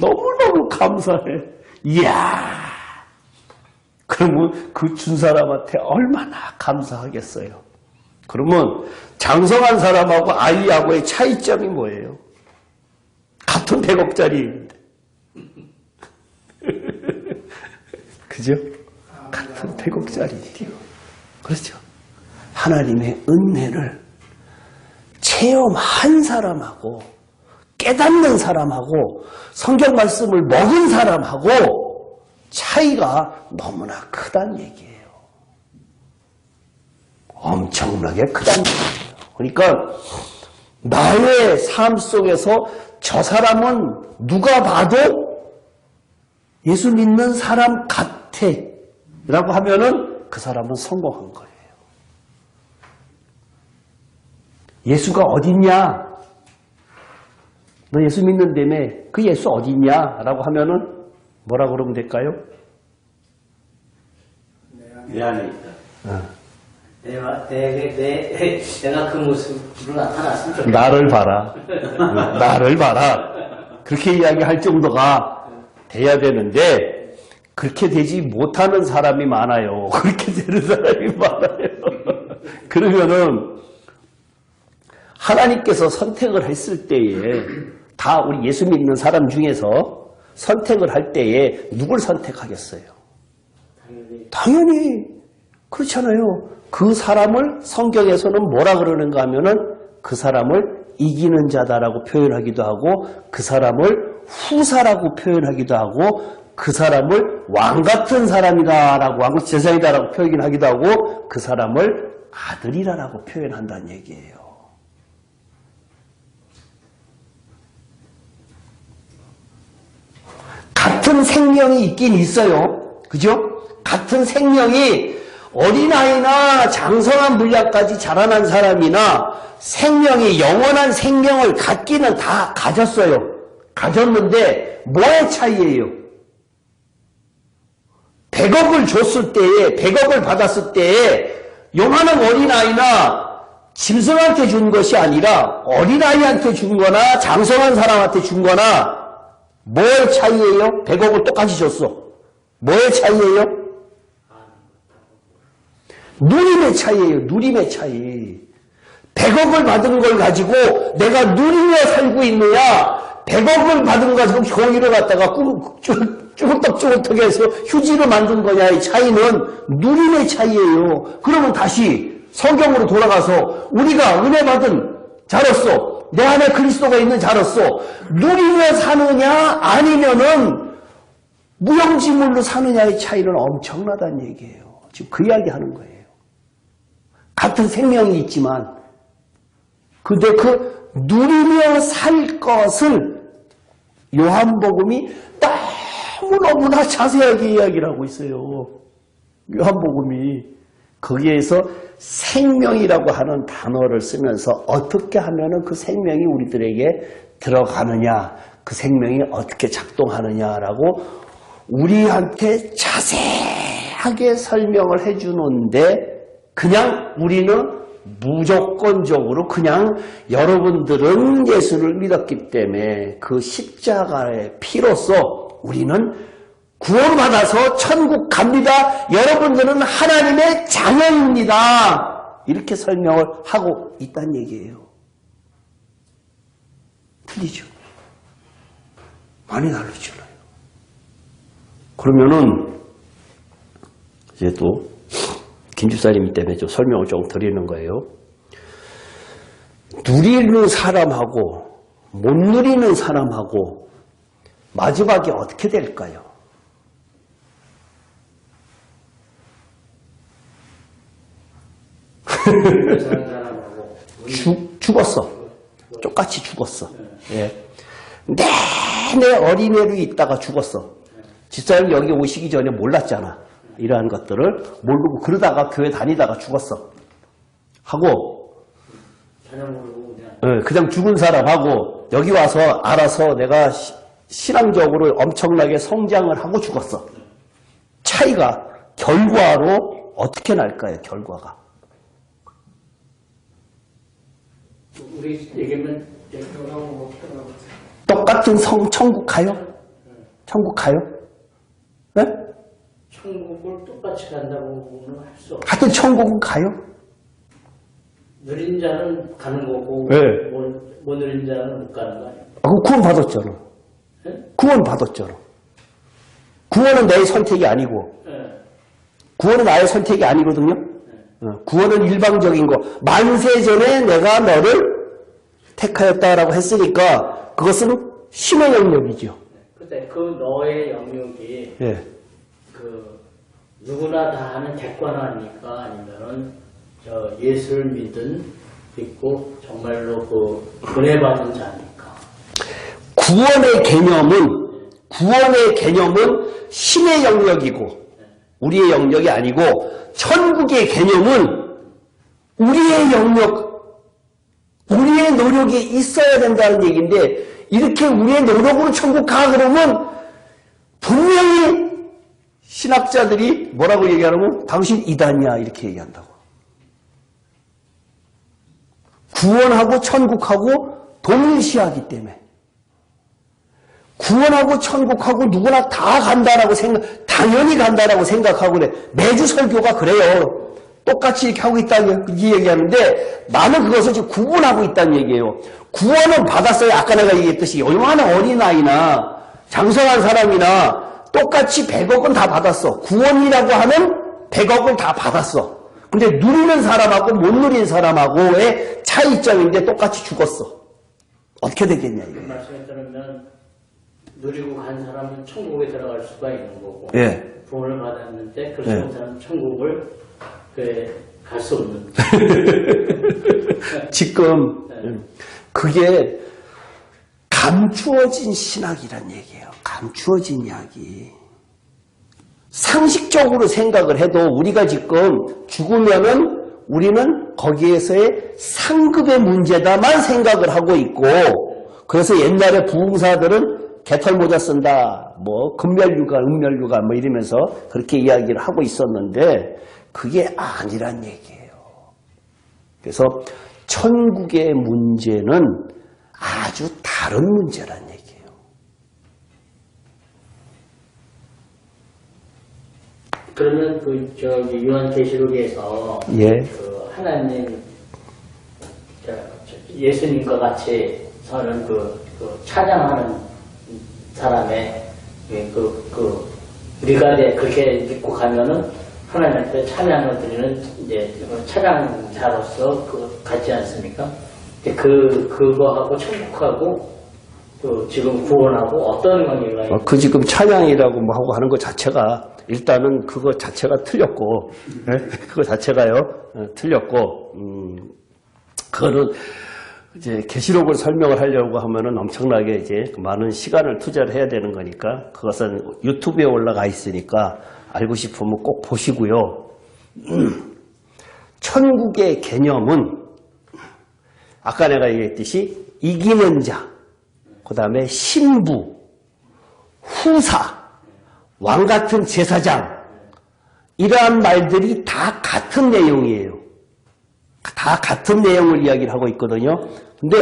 너무너무 감사해. 이야. 그러면 그 준 사람한테 얼마나 감사하겠어요. 그러면 장성한 사람하고 아이하고의 차이점이 뭐예요? 같은 100억짜리인데. 그죠? 같은 100억짜리인데요. 그렇죠? 하나님의 은혜를 체험한 사람하고 깨닫는 사람하고 성경 말씀을 먹은 사람하고 차이가 너무나 크다는 얘기예요. 엄청나게 크다는 얘기예요. 그러니까 나의 삶 속에서 저 사람은 누가 봐도 예수 믿는 사람 같아 라고 하면은 그 사람은 성공한 거예요. 예수가 어딨냐? 너 예수 믿는다며 그 예수 어딨냐? 라고 하면은 뭐라 그러면 될까요? 내 안에 있다. 내가 그 모습으로 나타났으면 좋겠다. 나를 봐라. 나를 봐라. 그렇게 이야기할 정도가 돼야 되는데 그렇게 되지 못하는 사람이 많아요. 그렇게 되는 사람이 많아요. 그러면은 하나님께서 선택을 했을 때에 다 우리 예수 믿는 사람 중에서 선택을 할 때에 누굴 선택하겠어요? 당연히 그렇잖아요. 그 사람을 성경에서는 뭐라 그러는가 하면은 그 사람을 이기는 자다라고 표현하기도 하고 그 사람을 후사라고 표현하기도 하고 그 사람을 왕 같은 사람이다라고 왕 제사이다라고 표현하기도 하고 그 사람을 아들이라고 표현한다는 얘기예요. 같은 생명이 있긴 있어요. 그죠? 같은 생명이 어린아이나 장성한 분량까지 자라난 사람이나 생명이 영원한 생명을 갖기는 다 가졌어요. 가졌는데 뭐의 차이예요? 100억을 줬을 때에 100억을 받았을 때에 요만한 어린아이나 짐승한테 준 것이 아니라 어린아이한테 준 거나 장성한 사람한테 준 거나 뭐의 차이예요? 100억을 똑같이 줬어. 뭐의 차이예요? 누림의 차이예요. 누림의 차이. 100억을 받은 걸 가지고 내가 누리며 살고 있느냐 100억을 받은 거 가지고 종이를 갖다가 쭈글떡쭈글떡 해서 휴지로 만든 거냐의 차이는 누림의 차이예요. 그러면 다시 성경으로 돌아가서 우리가 은혜 받은 자로서 내 안에 그리스도가 있는 자로서 누리며 사느냐 아니면은 무용지물로 사느냐의 차이는 엄청나다는 얘기예요. 지금 그 이야기 하는 거예요. 같은 생명이 있지만 근데 그 누리며 살 것을 요한복음이 너무너무나 자세하게 이야기를 하고 있어요. 요한복음이 거기에서 생명이라고 하는 단어를 쓰면서 어떻게 하면은 그 생명이 우리들에게 들어가느냐, 그 생명이 어떻게 작동하느냐라고 우리한테 자세하게 설명을 해주는데 그냥 우리는 무조건적으로 그냥 여러분들은 예수를 믿었기 때문에 그 십자가의 피로써 우리는 구원받아서 천국 갑니다. 여러분들은 하나님의 자녀입니다. 이렇게 설명을 하고 있다는 얘기예요. 틀리죠? 많이 다르잖아요. 그러면은 이제 또 김집사님 때문에 좀 설명을 좀 드리는 거예요. 누리는 사람하고 못 누리는 사람하고 마지막에 어떻게 될까요? 죽었어. 똑같이 죽었어. 예. 내내 어린애로 있다가 죽었어. 집사님 여기 오시기 전에 몰랐잖아. 이러한 것들을 모르고 그러다가 교회 다니다가 죽었어. 하고 그냥 죽은 사람하고 여기 와서 알아서 내가 신앙적으로 엄청나게 성장을 하고 죽었어. 차이가 결과로 어떻게 날까요? 결과가. 우리 얘기면 똑같은 천국 가요? 천국 가요? 네? 천국을 똑같이 간다고 보면 할 수 없어. 하여튼 천국은 가요? 누린 자는 가는 거고 네. 못 누린 자는 못 가는 거 아니야? 그럼 구원 받았잖아. 네? 구원 받았잖아. 구원은 내 선택이 아니고 네. 구원은 나의 선택이 아니거든요. 네. 구원은 일방적인 거. 만세 전에 내가 너를 택하였다라고 했으니까 그것은 신의 영역이죠. 근데 그 너의 영역이 예. 누구나 다 하는 객관화입니까? 아니면은 예수를 믿고 정말로 은혜받은 자입니까? 구원의 개념은 신의 영역이고 우리의 영역이 아니고 천국의 개념은 우리의 영역, 우리의 노력이 있어야 된다는 얘기인데 이렇게 우리의 노력으로 천국 가 그러면 분명히 신학자들이 뭐라고 얘기하냐면 당신 이단이야 이렇게 얘기한다고. 구원하고 천국하고 동일시하기 때문에 구원하고 천국하고 누구나 다 간다라고 당연히 간다라고 생각하고 그래. 매주 설교가 그래요. 똑같이 이렇게 하고 있다는 이 얘기하는데 나는 그것을 지금 구분하고 있다는 얘기예요. 구원은 받았어요. 아까 내가 얘기했듯이 얼마나 어린아이나 장성한 사람이나 똑같이 100억은 다 받았어. 구원이라고 하는 100억을 다 받았어. 근데 누리는 사람하고 못 누린 사람하고의 차이점인데 똑같이 죽었어. 어떻게 되겠냐 이거. 그 말씀에 따르면 누리고 간 사람은 천국에 들어갈 수가 있는 거고 예. 구원을 받았는데 그렇지 않은 사람은 천국을 갈 수 없는 지금 그게 감추어진 신학이란 얘기예요. 감추어진 이야기. 상식적으로 생각을 해도 우리가 지금 죽으면은 우리는 거기에서의 상급의 문제다만 생각을 하고 있고 그래서 옛날에 부흥사들은 개털모자 쓴다, 뭐 금멸류가, 은멸류가 뭐 이러면서 그렇게 이야기를 하고 있었는데 그게 아니란 얘기예요. 그래서 천국의 문제는 아주 다른 문제란 얘기예요. 그러면 요한계시록에서 예. 하나님 예수님과 같이 서는 찬양하는 사람의 우리가 그렇게 믿고 가면은 하나님한테 찬양을 드리는 이제 찬양자로서 같지 않습니까? 그거하고 천국하고 지금 구원하고 어떤 관계가 있나요? 그 지금 찬양이라고 뭐 하고 하는 것 자체가 일단은 그거 자체가 틀렸고, 네? 그거 자체가요 틀렸고, 그거는 이제 계시록을 설명을 하려고 하면은 엄청나게 이제 많은 시간을 투자를 해야 되는 거니까 그것은 유튜브에 올라가 있으니까 알고 싶으면 꼭 보시고요. 천국의 개념은 아까 내가 얘기했듯이 이기는 자, 그 다음에 신부, 후사, 왕 같은 제사장 이러한 말들이 다 같은 내용이에요. 다 같은 내용을 이야기를 하고 있거든요. 근데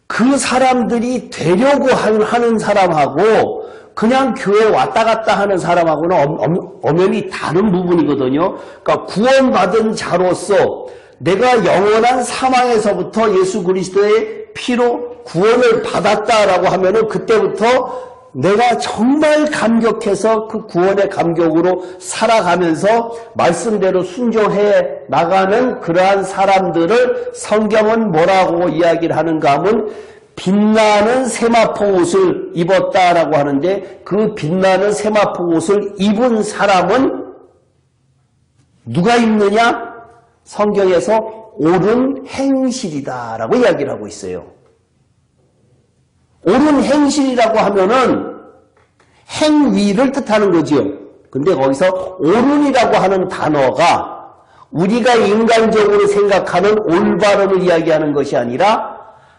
그 사람들이 되려고 하는 사람하고 그냥 교회 왔다 갔다 하는 사람하고는 엄연히 다른 부분이거든요. 그러니까 구원받은 자로서 내가 영원한 사망에서부터 예수 그리스도의 피로 구원을 받았다라고 하면은 그때부터 내가 정말 감격해서 그 구원의 감격으로 살아가면서 말씀대로 순종해 나가는 그러한 사람들을 성경은 뭐라고 이야기를 하는가 하면 빛나는 세마포 옷을 입었다라고 하는데 그 빛나는 세마포 옷을 입은 사람은 누가 입느냐? 성경에서 옳은 행실이다라고 이야기를 하고 있어요. 옳은 행실이라고 하면은 행위를 뜻하는 거지요. 근데 거기서 옳은이라고 하는 단어가 우리가 인간적으로 생각하는 올바름을 이야기하는 것이 아니라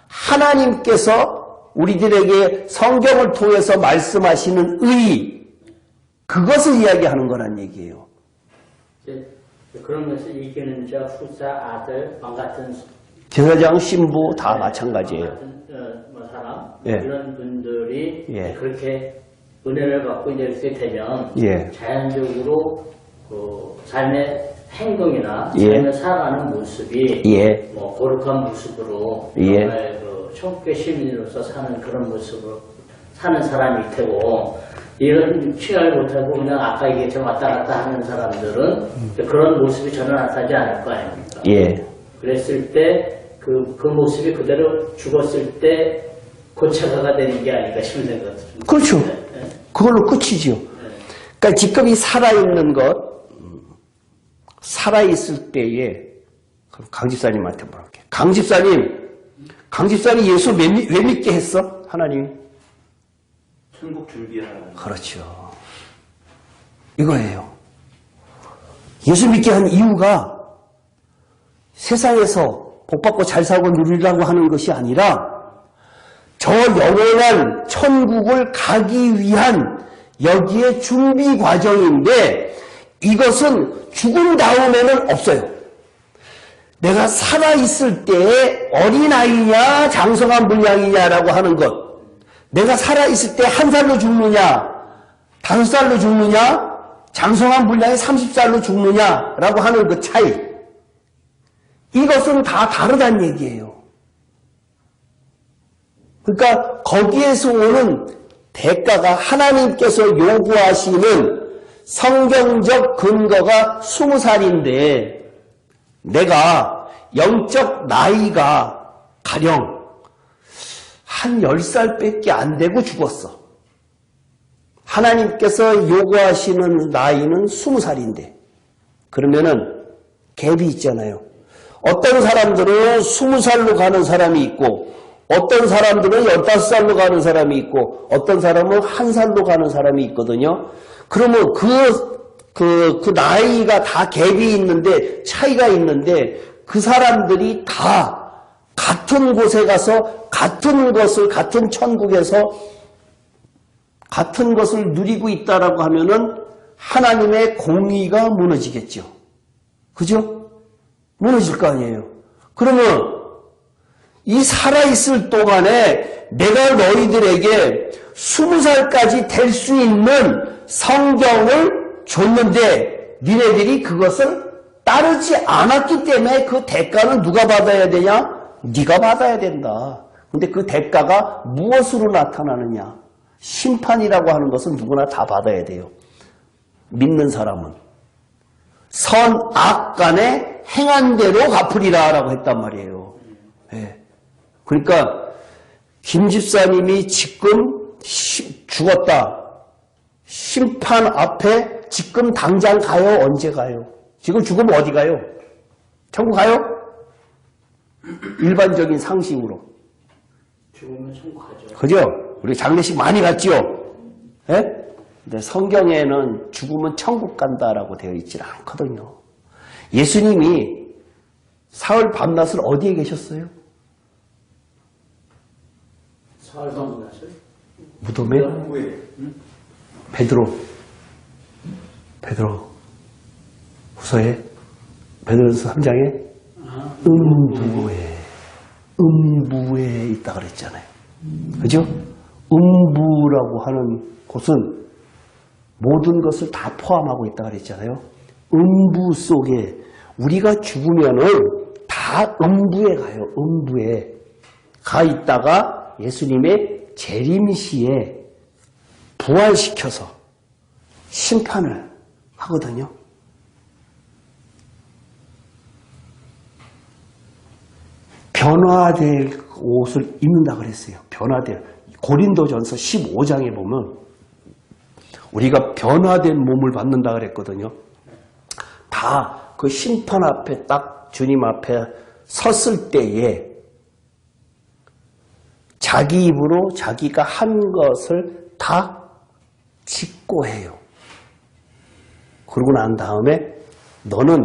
하나님께서 우리들에게 성경을 통해서 말씀하시는 의, 그것을 이야기하는 거란 얘기예요. 그러면서 이기는 자, 후사, 아들, 왕 같은 제사장, 신부 다 마찬가지예요. 같은 사람 예. 이런 분들이 예. 그렇게 은혜를 받고 이제 이렇게 되면 예. 자연적으로 삶의 행동이나 예. 삶을 살아가는 모습이 예. 뭐 거룩한 모습으로 예. 정말 천국의 시민으로서 사는 그런 모습으로 사는 사람일 테고 이런 취향을 못하고 그냥 아까 얘기했지만 왔다 갔다 하는 사람들은 그런 모습이 전혀 나타나지 않을 거 아닙니까? 예. 그랬을 때 그 모습이 그대로 죽었을 때 고착화가 되는 게 아닌가 싶은 생각이 듭니다. 그렇죠. 네. 그걸로 끝이지요. 그러니까 지금 이 살아있는 것, 살아있을 때에, 강집사님한테 물어볼게요. 강집사님 예수 왜 믿게 했어? 하나님이? 천국 준비하라. 그렇죠. 이거예요. 예수 믿게 한 이유가 세상에서 복받고 잘 살고 누리라고 하는 것이 아니라 저 영원한 천국을 가기 위한 여기에 준비 과정인데 이것은 죽은 다음에는 없어요. 내가 살아있을 때에 어린아이냐 장성한 분량이냐라고 하는 것. 내가 살아있을 때 1살로 죽느냐 5살로 죽느냐 장성한 분량이 30살로 죽느냐라고 하는 그 차이. 이것은 다 다르다는 얘기예요. 그러니까 거기에서 오는 대가가 하나님께서 요구하시는 성경적 근거가 20살인데 내가 영적 나이가 가령 한 10살밖에 안 되고 죽었어. 하나님께서 요구하시는 나이는 20살인데 그러면은 갭이 있잖아요. 어떤 사람들은 20살로 가는 사람이 있고 어떤 사람들은 15살로 가는 사람이 있고 어떤 사람은 1살로 가는 사람이 있거든요. 그러면 그 나이가 다 갭이 있는데 차이가 있는데 그 사람들이 다 같은 곳에 가서 같은 천국에서 같은 것을 누리고 있다라고 하면은 하나님의 공의가 무너지겠죠. 그죠? 무너질 거 아니에요. 그러면 이 살아있을 동안에 내가 너희들에게 20살까지 될 수 있는 성경을 줬는데 니네들이 그것을 따르지 않았기 때문에 그 대가는 누가 받아야 되냐? 네가 받아야 된다. 근데 그 대가가 무엇으로 나타나느냐? 심판이라고 하는 것은 누구나 다 받아야 돼요. 믿는 사람은. 선, 악 간에 행한 대로 갚으리라 라고 했단 말이에요. 네. 그러니까 김 집사님이 지금 죽었다. 심판 앞에 지금 당장 가요? 언제 가요? 지금 죽으면 어디 가요? 천국 가요? 일반적인 상식으로. 죽으면 천국 가죠. 그죠? 우리 장례식 많이 갔지요? 예? 근데 성경에는 죽으면 천국 간다라고 되어 있질 않거든요. 예수님이 사흘 밤낮을 어디에 계셨어요? 사흘 밤낮을? 무덤에? 베드로 후서에 베드로전서 3장에 음부에 있다 그랬잖아요. 그죠? 음부라고 하는 곳은 모든 것을 다 포함하고 있다 그랬잖아요. 음부 속에 우리가 죽으면은 다 음부에 가요. 음부에 가 있다가 예수님의 재림시에 부활시켜서 심판을 하거든요. 변화될 옷을 입는다 그랬어요. 변화될. 고린도전서 15장에 보면 우리가 변화된 몸을 받는다 그랬거든요. 다 그 심판 앞에 딱 주님 앞에 섰을 때에 자기 입으로 자기가 한 것을 다 짓고 해요. 그러고 난 다음에 너는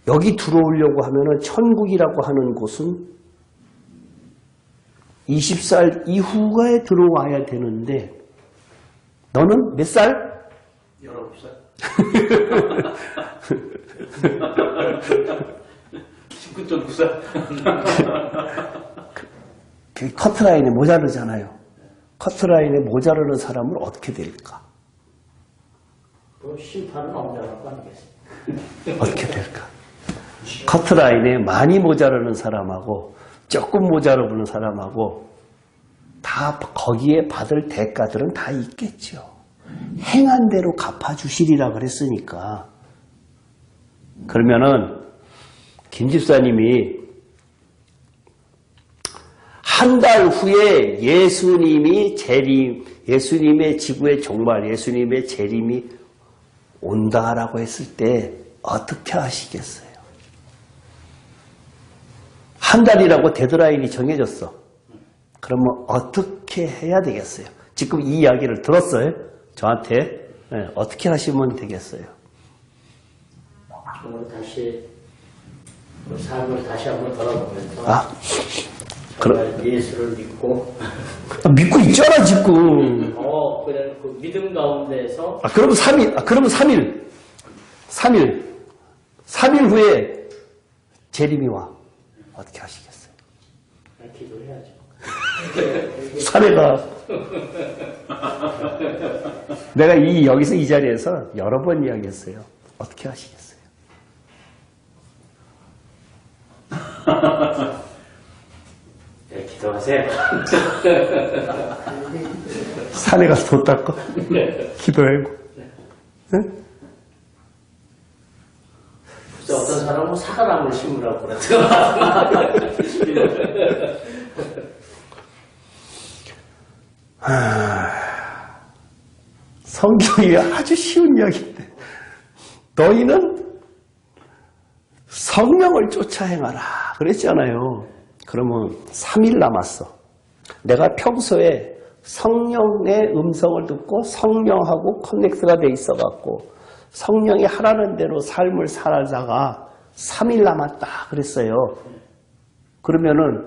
여기 들어오려고 하면은 천국이라고 하는 곳은 20살 이후에 들어와야 되는데 너는 몇 살? 19살. 19.9살. 그 커트라인에 모자르잖아요. 커트라인에 모자르는 사람은 어떻게 될까? 또 심판은 없냐는 거 아니겠어요? 어떻게 될까? 커트라인에 많이 모자르는 사람하고 조금 모자르는 사람하고 다 거기에 받을 대가들은 다 있겠죠. 행한 대로 갚아주시리라 그랬으니까. 그러면은 김 집사님이 한 달 후에 예수님의 지구에 정말 예수님의 재림이 온다라고 했을 때 어떻게 하시겠어요? 한 달이라고 데드라인이 정해졌어. 그러면 어떻게 해야 되겠어요? 지금 이 이야기를 들었어요? 저한테 어떻게 하시면 되겠어요? 오늘 다시 그 삶을 다시 한번 돌아보면서 정말 예수를 믿고 믿고 있잖아 지금. 그냥 그 믿음 가운데서 그러면 3일. 그러면 3일 후에 재림이 와. 어떻게 하시겠어요? 기도를 해야죠. 사례가 내가 여기서 이 자리에서 여러 번 이야기했어요. 어떻게 하시겠어요? 네, 기도하세요. 산에 가서 도 닦고 기도하고. 응? 그래서 어떤 사람은 사과나무를 심으라고 그러더라고요. 성경이 아주 쉬운 이야기인데 너희는 성령을 쫓아 행하라 그랬잖아요. 그러면 3일 남았어. 내가 평소에 성령의 음성을 듣고 성령하고 커넥트가 돼 있어갖고 성령이 하라는 대로 삶을 살아다가 3일 남았다 그랬어요. 그러면은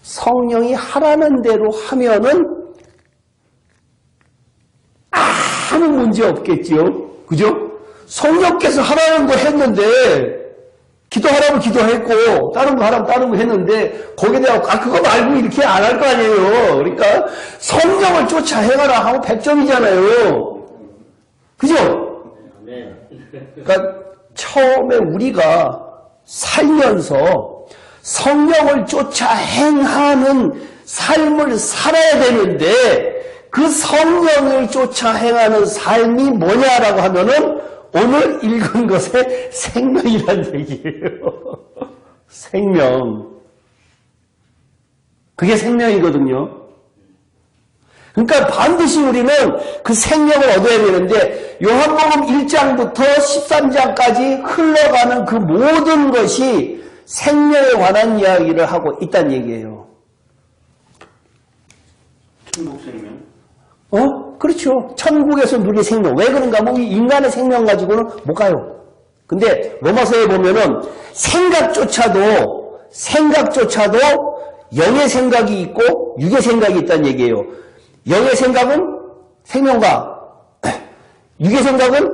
성령이 하라는 대로 하면은 아무 문제 없겠지요. 그죠? 성령께서 하라는 거 했는데 기도하라고 기도했고 다른 거 하라고 다른 거 했는데 거기에 대하고 그거 말고 이렇게 안 할 거 아니에요. 그러니까 성령을 쫓아 행하라 하고 100점이잖아요. 그죠? 그러니까 처음에 우리가 살면서 성령을 쫓아 행하는 삶을 살아야 되는데 그 성령을 쫓아 행하는 삶이 뭐냐라고 하면은 오늘 읽은 것의 생명이란 얘기예요. 생명. 그게 생명이거든요. 그러니까 반드시 우리는 그 생명을 얻어야 되는데 요한복음 1장부터 13장까지 흘러가는 그 모든 것이 생명에 관한 이야기를 하고 있다는 얘기예요. 천국 생명? 그렇죠. 천국에서 누릴 생명. 왜 그런가 하면 인간의 생명 가지고는 못 가요. 근데 로마서에 보면은 생각조차도 영의 생각이 있고 육의 생각이 있다는 얘기예요. 영의 생각은 생명과 육의 생각은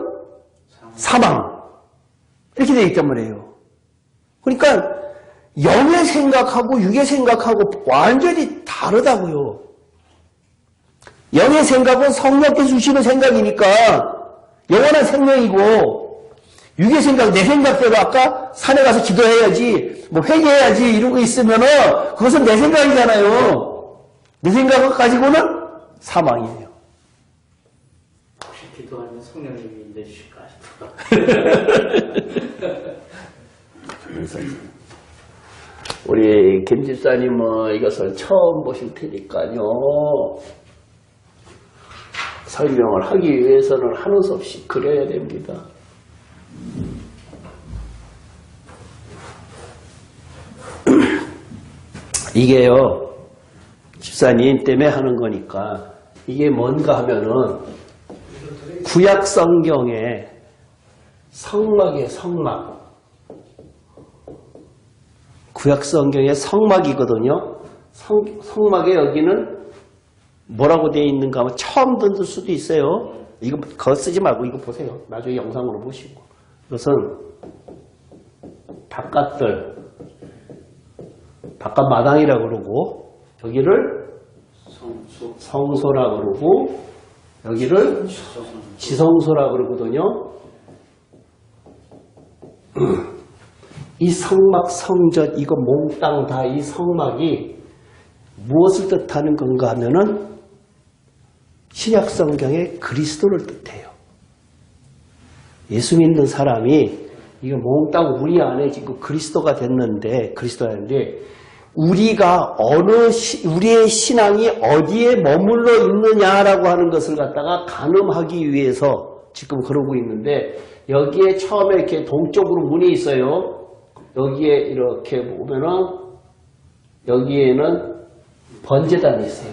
사망. 이렇게 되어 있단 말이에요. 그러니까 영의 생각하고 육의 생각하고 완전히 다르다고요. 영의 생각은 성령께서 주시는 생각이니까 영원한 생명이고 육의 생각, 내 생각대로 아까 산에 가서 기도해야지 뭐 회개해야지 이러고 있으면은 그것은 내 생각이잖아요. 내 생각을 가지고는 사망이에요. 혹시 기도하면 성령님이 내주실까 싶어. 우리 김 집사님은 이것을 처음 보실 테니까요. 설명을 하기 위해서는 한우 없이 그려야 됩니다. 이게요, 집사님 때문에 하는 거니까 이게 뭔가 하면은 구약 성경의 성막의 성막. 구약 성경의 성막이거든요. 성막에 여기는 뭐라고 되어 있는가 하면 처음 듣을 수도 있어요. 이거 그거 쓰지 말고 이거 보세요. 나중에 영상으로 보시고. 이것은 바깥 마당이라고 그러고 여기를 성소라 그러고 여기를 지성소라 그러거든요. 이 성막 성전 이거 몽땅 다 이 성막이 무엇을 뜻하는 건가 하면은 신약 성경의 그리스도를 뜻해요. 예수 믿는 사람이 이거 몽땅 우리 안에 지금 그리스도가 됐는데 우리의 신앙이 어디에 머물러 있느냐라고 하는 것을 갖다가 가늠하기 위해서 지금 그러고 있는데, 여기에 처음에 이렇게 동쪽으로 문이 있어요. 여기에 이렇게 보면은, 여기에는 번제단이 있어요.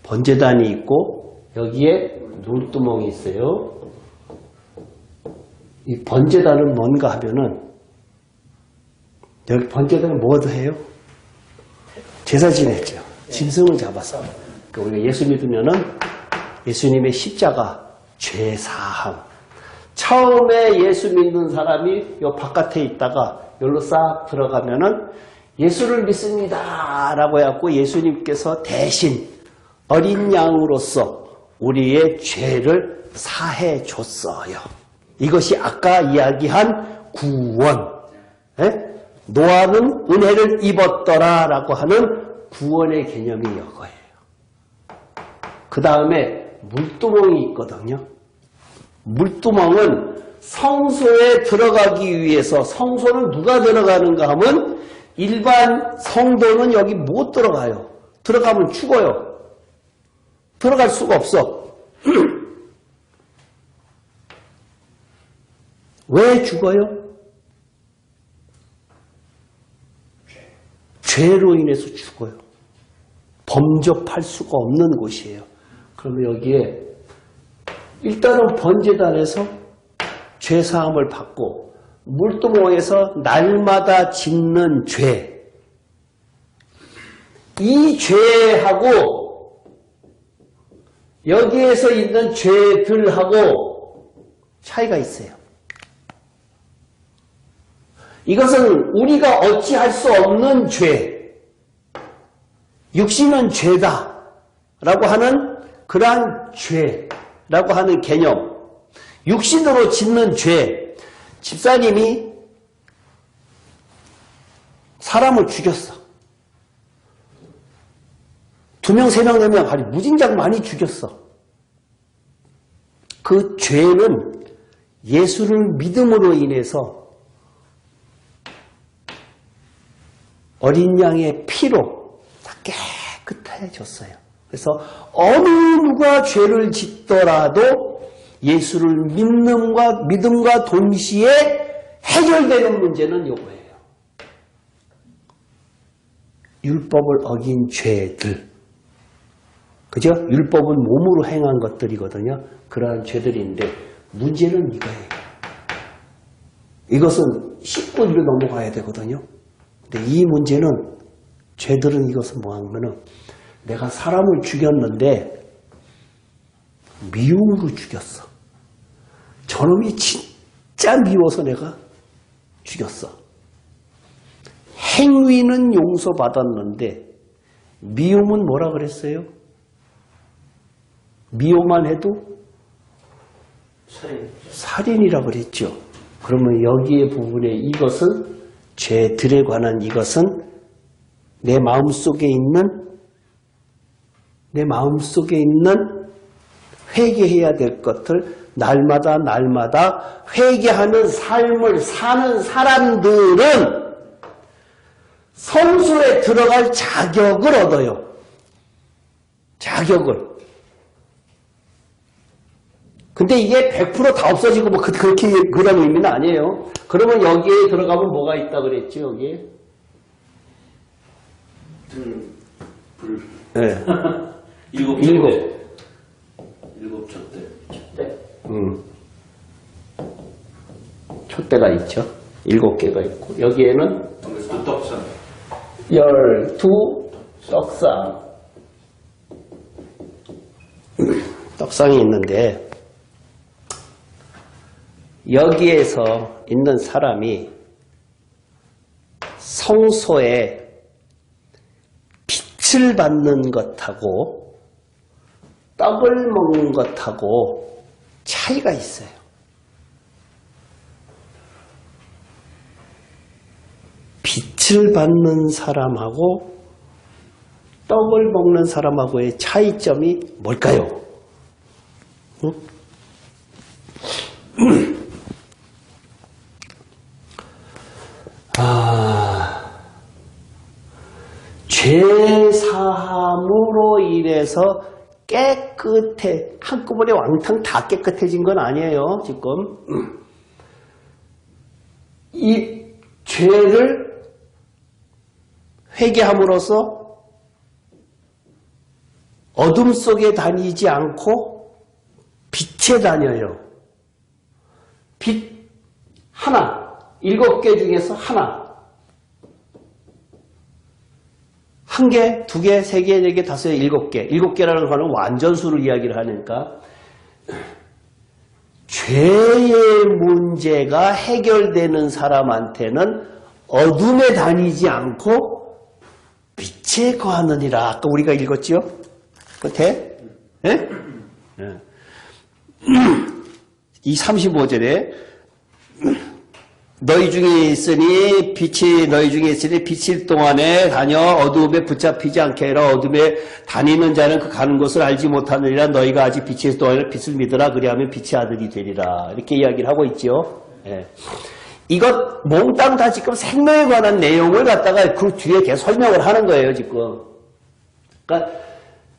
번제단이 있고, 여기에 눈두멍이 있어요. 이 번제단은 뭔가 하면은, 여기 번제단은 뭐도 해요? 제사 지냈죠. 짐승을 잡아서. 그러니까 우리가 예수 믿으면은 예수님의 십자가, 죄사함. 처음에 예수 믿는 사람이 요 바깥에 있다가 여기로 싹 들어가면은 예수를 믿습니다 라고 해갖고 예수님께서 대신 어린 양으로서 우리의 죄를 사해 줬어요. 이것이 아까 이야기한 구원. 에? 노아는 은혜를 입었더라 라고 하는 구원의 개념이 이거예요. 그 다음에 물두멍이 있거든요. 물두멍은 성소에 들어가기 위해서, 성소는 누가 들어가는가 하면 일반 성도는 여기 못 들어가요. 들어가면 죽어요. 들어갈 수가 없어. 왜 죽어요? 죄로 인해서 죽어요. 범접할 수가 없는 곳이에요. 그러면 여기에 일단은 번제단에서 죄사함을 받고, 물두멍에서 날마다 짓는 죄, 이 죄하고 여기에서 있는 죄들하고 차이가 있어요. 이것은 우리가 어찌할 수 없는 죄, 육신은 죄다 라고 하는 그러한 죄라고 하는 개념, 육신으로 짓는 죄. 집사님이 사람을 죽였어. 2명, 3명, 4명, 아니 무진장 많이 죽였어. 그 죄는 예수를 믿음으로 인해서 어린 양의 피로 다 깨끗해졌어요. 그래서 어느 누가 죄를 짓더라도 예수를 믿음과 동시에 해결되는 문제는 이거예요. 율법을 어긴 죄들. 그죠? 율법은 몸으로 행한 것들이거든요. 그러한 죄들인데 문제는 이거예요. 이것은 10분으로 넘어가야 되거든요. 근데 이 문제는, 죄들은 이것은 뭐 하면은 내가 사람을 죽였는데 미움으로 죽였어. 저놈이 진짜 미워서 내가 죽였어. 행위는 용서받았는데 미움은 뭐라 그랬어요? 미워만 해도 살인이라 그랬죠. 그러면 여기에 부분에 이것은, 죄들에 관한 이것은 내 마음속에 있는 회개해야 될 것들, 날마다 회개하는 삶을 사는 사람들은 성소에 들어갈 자격을 얻어요. 자격을. 근데 이게 100% 다 없어지고 뭐 그렇게 그런 의미는 아니에요. 그러면 여기에 들어가면 뭐가 있다 그랬지, 여기에? 불. 네. 일곱 촛대. 촛대가 있죠. 7개가 있고, 여기에는 또 떡상. 12 떡상. 떡상이 있는데, 여기에서 있는 사람이 성소에 빛을 받는 것하고 떡을 먹는 것하고 차이가 있어요. 빛을 받는 사람하고 떡을 먹는 사람하고의 차이점이 뭘까요? 응? 함으로 인해서 한꺼번에 왕창 다 깨끗해진 건 아니에요, 지금. 이 죄를 회개함으로써 어둠 속에 다니지 않고 빛에 다녀요. 빛 하나, 7개 중에서 하나. 1개, 2개, 3개, 4개, 5개, 7개. 7개라는 거는 완전수를 이야기를 하니까 죄의 문제가 해결되는 사람한테는 어둠에 다니지 않고 빛에 거하느니라. 아까 우리가 읽었죠? 끝에? 네? 이 35절에 너희 중에 있으니 빛일 동안에 다녀 어두움에 붙잡히지 않게 하라. 어둠에 다니는 자는 그 가는 곳을 알지 못하느니라. 너희가 아직 빛일 동안에 빛을 믿으라. 그리하면 빛의 아들이 되리라. 이렇게 이야기를 하고 있죠. 예. 이것 몽땅 다 지금 생명에 관한 내용을 갖다가 그 뒤에 계속 설명을 하는 거예요, 지금. 그러니까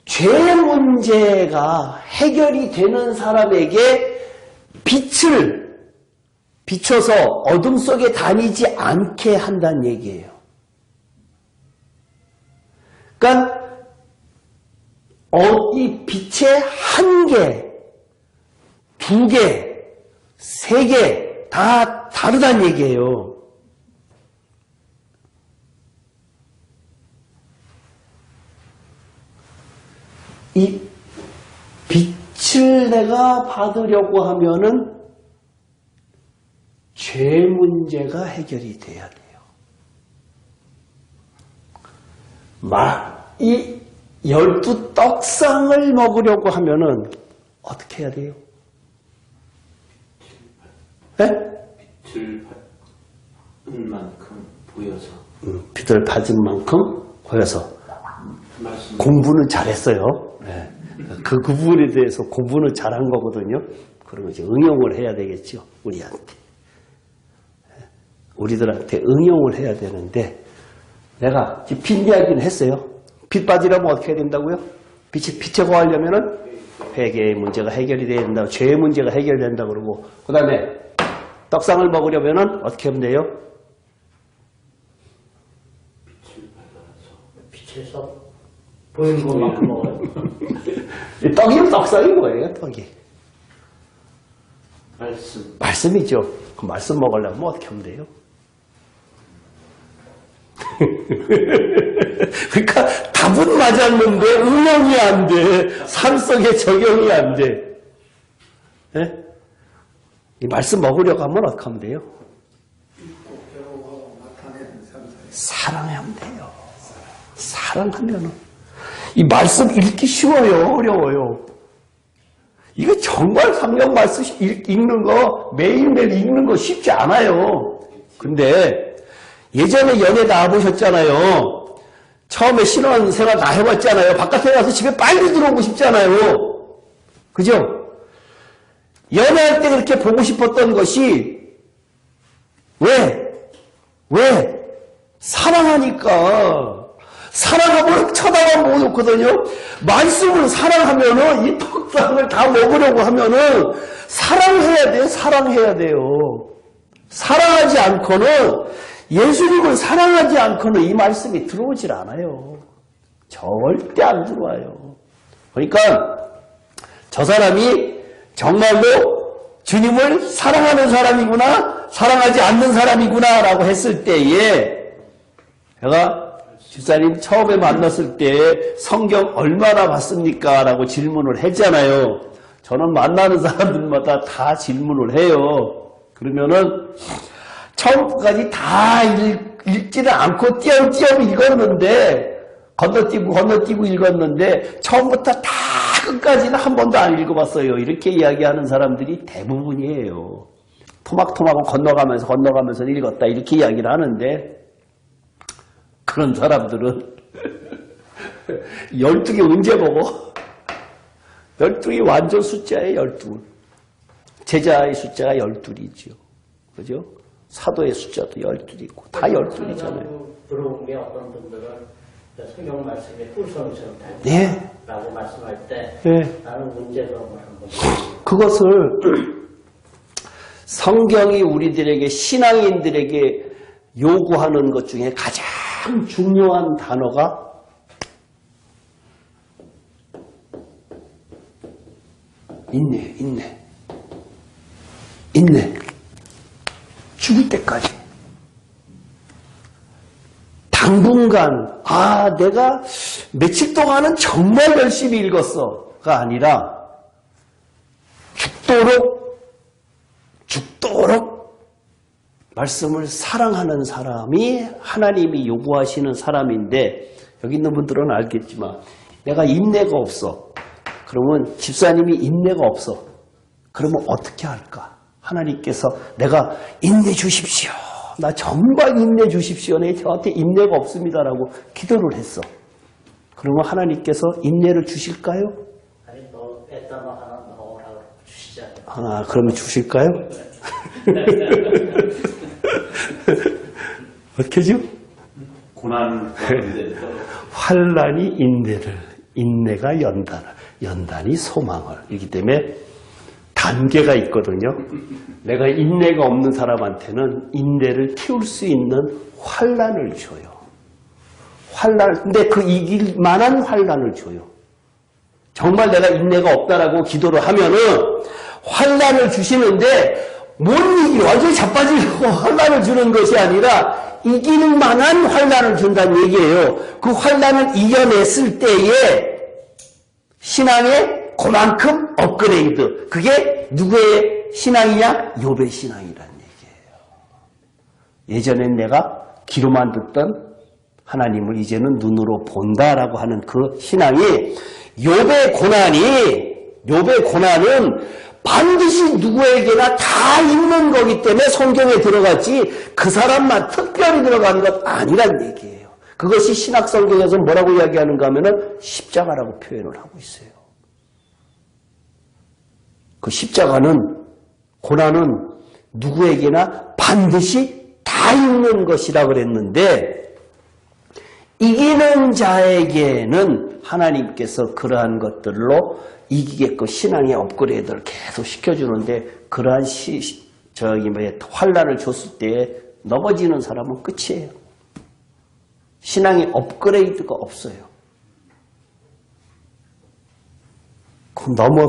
죄 문제가 해결이 되는 사람에게 빛을 비춰서 어둠 속에 다니지 않게 한다는 얘기예요. 그러니까 이 빛의 1개, 2개, 3개 다 다르다는 얘기예요. 이 빛을 내가 받으려고 하면은 죄 문제가 해결이 돼야 돼요. 이 12떡상을 먹으려고 하면은 어떻게 해야 돼요? 네? 빛을 받은 만큼 보여서. 빛을 받은 만큼 보여서. 말씀. 공부는 잘했어요. 네. 그 부분에 대해서 공부는 잘한 거거든요. 그런 거 이제 응용을 해야 되겠죠. 우리들한테 응용을 해야 되는데, 내가 빛 이야기는 했어요. 빛 빠지려면 어떻게 해야 된다고요? 빛에 거하려면은 회개의 문제가 해결이 돼야 된다고, 죄의 문제가 해결된다고 그러고, 그 다음에 떡상을 먹으려면은 어떻게 하면 돼요? 빛에서 보이는 것만큼 먹어요. 떡이면 떡상이 뭐예요, 떡이? 말씀이죠. 그 말씀 먹으려면 어떻게 하면 돼요? 그러니까 답은 맞았는데 응용이 안 돼. 삶 속에 적용이 안 돼. 네? 이 말씀 먹으려고 하면 어떻게 하면 돼요? 사랑하면 돼요. 사랑하면은. 이 말씀 읽기 쉬워요? 어려워요? 이거 정말 성경 말씀 읽는 거, 매일매일 읽는 거 쉽지 않아요. 근데 예전에 연애 다 해보셨잖아요. 처음에 신혼생활 다 해봤잖아요. 바깥에 가서 집에 빨리 들어오고 싶잖아요. 그죠? 연애할 때 그렇게 보고 싶었던 것이 왜? 사랑하니까. 사랑하면 쳐다만 못 놓거든요. 말씀을 사랑하면은 이 떡상을 다 먹으려고 하면은 사랑해야 돼요. 사랑하지 않고는, 예수님을 사랑하지 않고는 이 말씀이 들어오질 않아요. 절대 안 들어와요. 그러니까 저 사람이 정말로 주님을 사랑하는 사람이구나, 사랑하지 않는 사람이구나 라고 했을 때에, 제가 집사님 처음에 만났을 때 성경 얼마나 봤습니까? 라고 질문을 했잖아요. 저는 만나는 사람들마다 다 질문을 해요. 그러면은 처음까지 다 읽지는 않고 띄엄띄엄 읽었는데, 건너뛰고 읽었는데 처음부터 다 끝까지는 한 번도 안 읽어봤어요. 이렇게 이야기하는 사람들이 대부분이에요. 토막토막을 건너가면서 읽었다 이렇게 이야기를 하는데, 그런 사람들은 12개 언제 보고? 12이 완전 숫자예요. 12. 제자의 숫자가 12이죠. 그죠? 사도의 숫자도 12이고 다 12이잖아요. 들어온 게 어떤 분들은 성경 말씀에 꿀성처럼 예. 달라고 말씀할 때 예. 나는 문제점을 한번 그것을 성경이 우리들에게 신앙인들에게 요구하는 것 중에 가장 중요한 단어가 인내. 죽을 때까지. 당분간 내가 며칠 동안은 정말 열심히 읽었어가 아니라 죽도록 말씀을 사랑하는 사람이 하나님이 요구하시는 사람인데, 여기 있는 분들은 알겠지만 내가 인내가 없어. 그러면 집사님이 인내가 없어. 그러면 어떻게 할까? 하나님께서 내가 인내 주십시오. 나 정말 인내 주십시오. 저한테 인내가 없습니다라고 기도를 했어. 그러면 하나님께서 인내를 주실까요? 아니 너 에따마 하나 넣으라고 주시지 않아요? 그러면 주실까요? 어떻게죠? 고난 가운데 환난이 인내가 연단이 소망을. 이기 때문에 단계가 있거든요. 내가 인내가 없는 사람한테는 인내를 키울 수 있는 환난을 줘요. 근데 그 이길 만한 환난을 줘요. 정말 내가 인내가 없다라고 기도를 하면은 환난을 주시는데 못 이기고 완전히 자빠지려고 환난을 주는 것이 아니라 이기는 만한 환난을 준다는 얘기예요. 그 환난을 이겨냈을 때에 신앙의 그만큼 업그레이드. 그게 누구의 신앙이냐? 욥의 신앙이라는 얘기예요. 예전엔 내가 귀로만 듣던 하나님을 이제는 눈으로 본다라고 하는 그 신앙이 욥의 고난은 반드시 누구에게나 다 있는 거기 때문에 성경에 들어갔지 그 사람만 특별히 들어간 것 아니란 얘기예요. 그것이 신학 성경에서 뭐라고 이야기하는가 하면은 십자가라고 표현을 하고 있어요. 그 고난은 누구에게나 반드시 다 있는 것이라 그랬는데 이기는 자에게는 하나님께서 그러한 것들로 이기게끔 신앙의 업그레이드를 계속 시켜주는데 그러한 환난을 줬을 때 넘어지는 사람은 끝이에요. 신앙의 업그레이드가 없어요.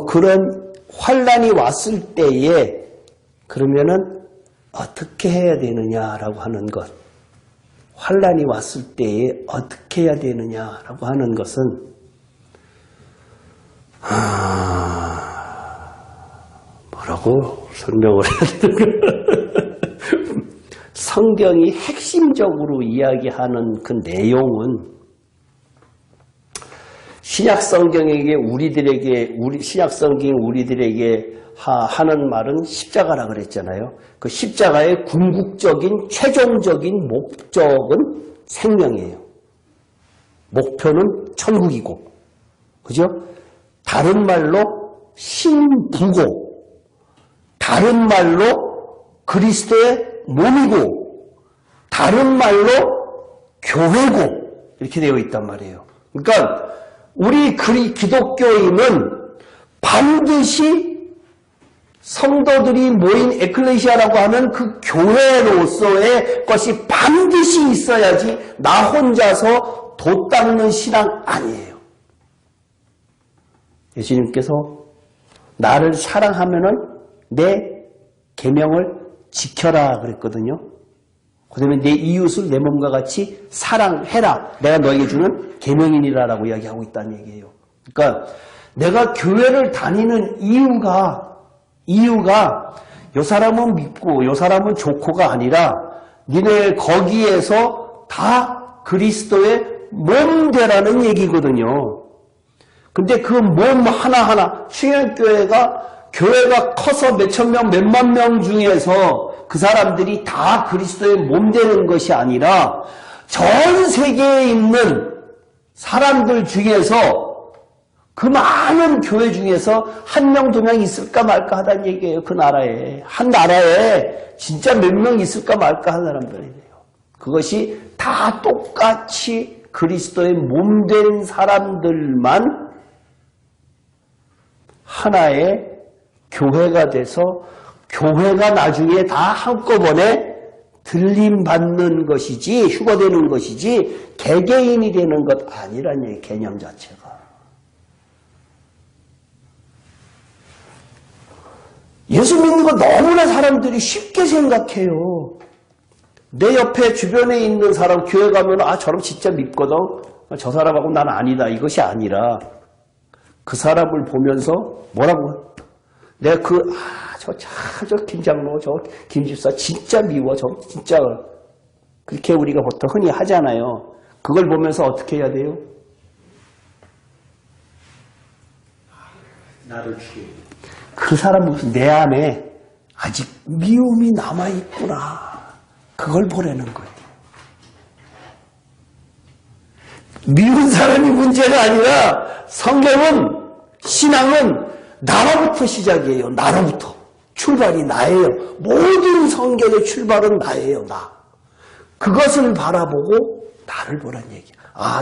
그런 환난이 왔을 때에 그러면은 어떻게 해야 되느냐라고 하는 것. 환난이 왔을 때에 어떻게 해야 되느냐라고 하는 것은 뭐라고 설명을 해야 되나? 성경이 핵심적으로 이야기하는 그 내용은 신약 성경이 우리들에게 하는 말은 십자가라 그랬잖아요. 그 십자가의 궁극적인 최종적인 목적은 생명이에요. 목표는 천국이고, 그죠? 다른 말로 신부고, 다른 말로 그리스도의 몸이고, 다른 말로 교회고, 이렇게 되어 있단 말이에요. 그러니까 우리 기독교인은 반드시 성도들이 모인 에클레시아라고 하는 그 교회로서의 것이 반드시 있어야지 나 혼자서 돛 닦는 신앙 아니에요. 예수님께서 나를 사랑하면은 내 계명을 지켜라 그랬거든요. 그다음에 내 이웃을 내 몸과 같이 사랑해라. 내가 너에게 주는 계명이니라라고 이야기하고 있다는 얘기예요. 그러니까 내가 교회를 다니는 이유가 요 사람은 믿고 요 사람은 좋고가 아니라 니네 거기에서 다 그리스도의 몸 되라는 얘기거든요. 근데 그 몸 하나하나 교회가 커서 몇천 명, 몇만 명 중에서 그 사람들이 다 그리스도의 몸 되는 것이 아니라 전 세계에 있는 사람들 중에서 그 많은 교회 중에서 한 명, 두 명 있을까 말까 하다는 얘기예요. 그 나라에. 한 나라에 진짜 몇 명 있을까 말까 하는 사람들이에요. 그것이 다 똑같이 그리스도의 몸된 사람들만 하나의 교회가 돼서 교회가 나중에 다 한꺼번에 들림받는 것이지, 휴거되는 것이지 개개인이 되는 것 아니란 얘기, 개념 자체가. 예수 믿는 거 너무나 사람들이 쉽게 생각해요. 내 옆에 주변에 있는 사람 교회 가면 저럼 진짜 믿거든. 저 사람하고 난 아니다. 이것이 아니라 그 사람을 보면서 뭐라고? 내가 저 김장로, 저 김집사 진짜 미워. 저 진짜 그렇게 우리가 보통 흔히 하잖아요. 그걸 보면서 어떻게 해야 돼요? 나를 죽여. 그 사람은 내 안에 아직 미움이 남아있구나. 그걸 보라는 거예요. 미운 사람이 문제가 아니라 성경은, 신앙은 나로부터 시작이에요. 나로부터. 출발이 나예요. 모든 성경의 출발은 나예요. 나. 그것을 바라보고 나를 보란 얘기야.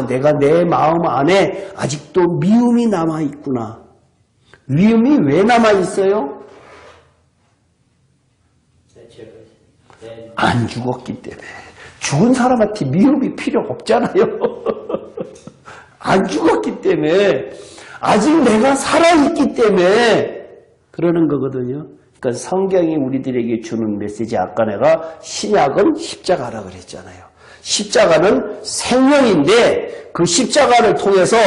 내가 내 마음 안에 아직도 미움이 남아있구나. 미움이 왜 남아있어요? 안 죽었기 때문에. 죽은 사람한테 미움이 필요 없잖아요. 안 죽었기 때문에. 아직 내가 살아있기 때문에 그러는 거거든요. 그러니까 성경이 우리들에게 주는 메시지, 아까 내가 신약은 십자가라 그랬잖아요. 십자가는 생명인데 그 십자가를 통해서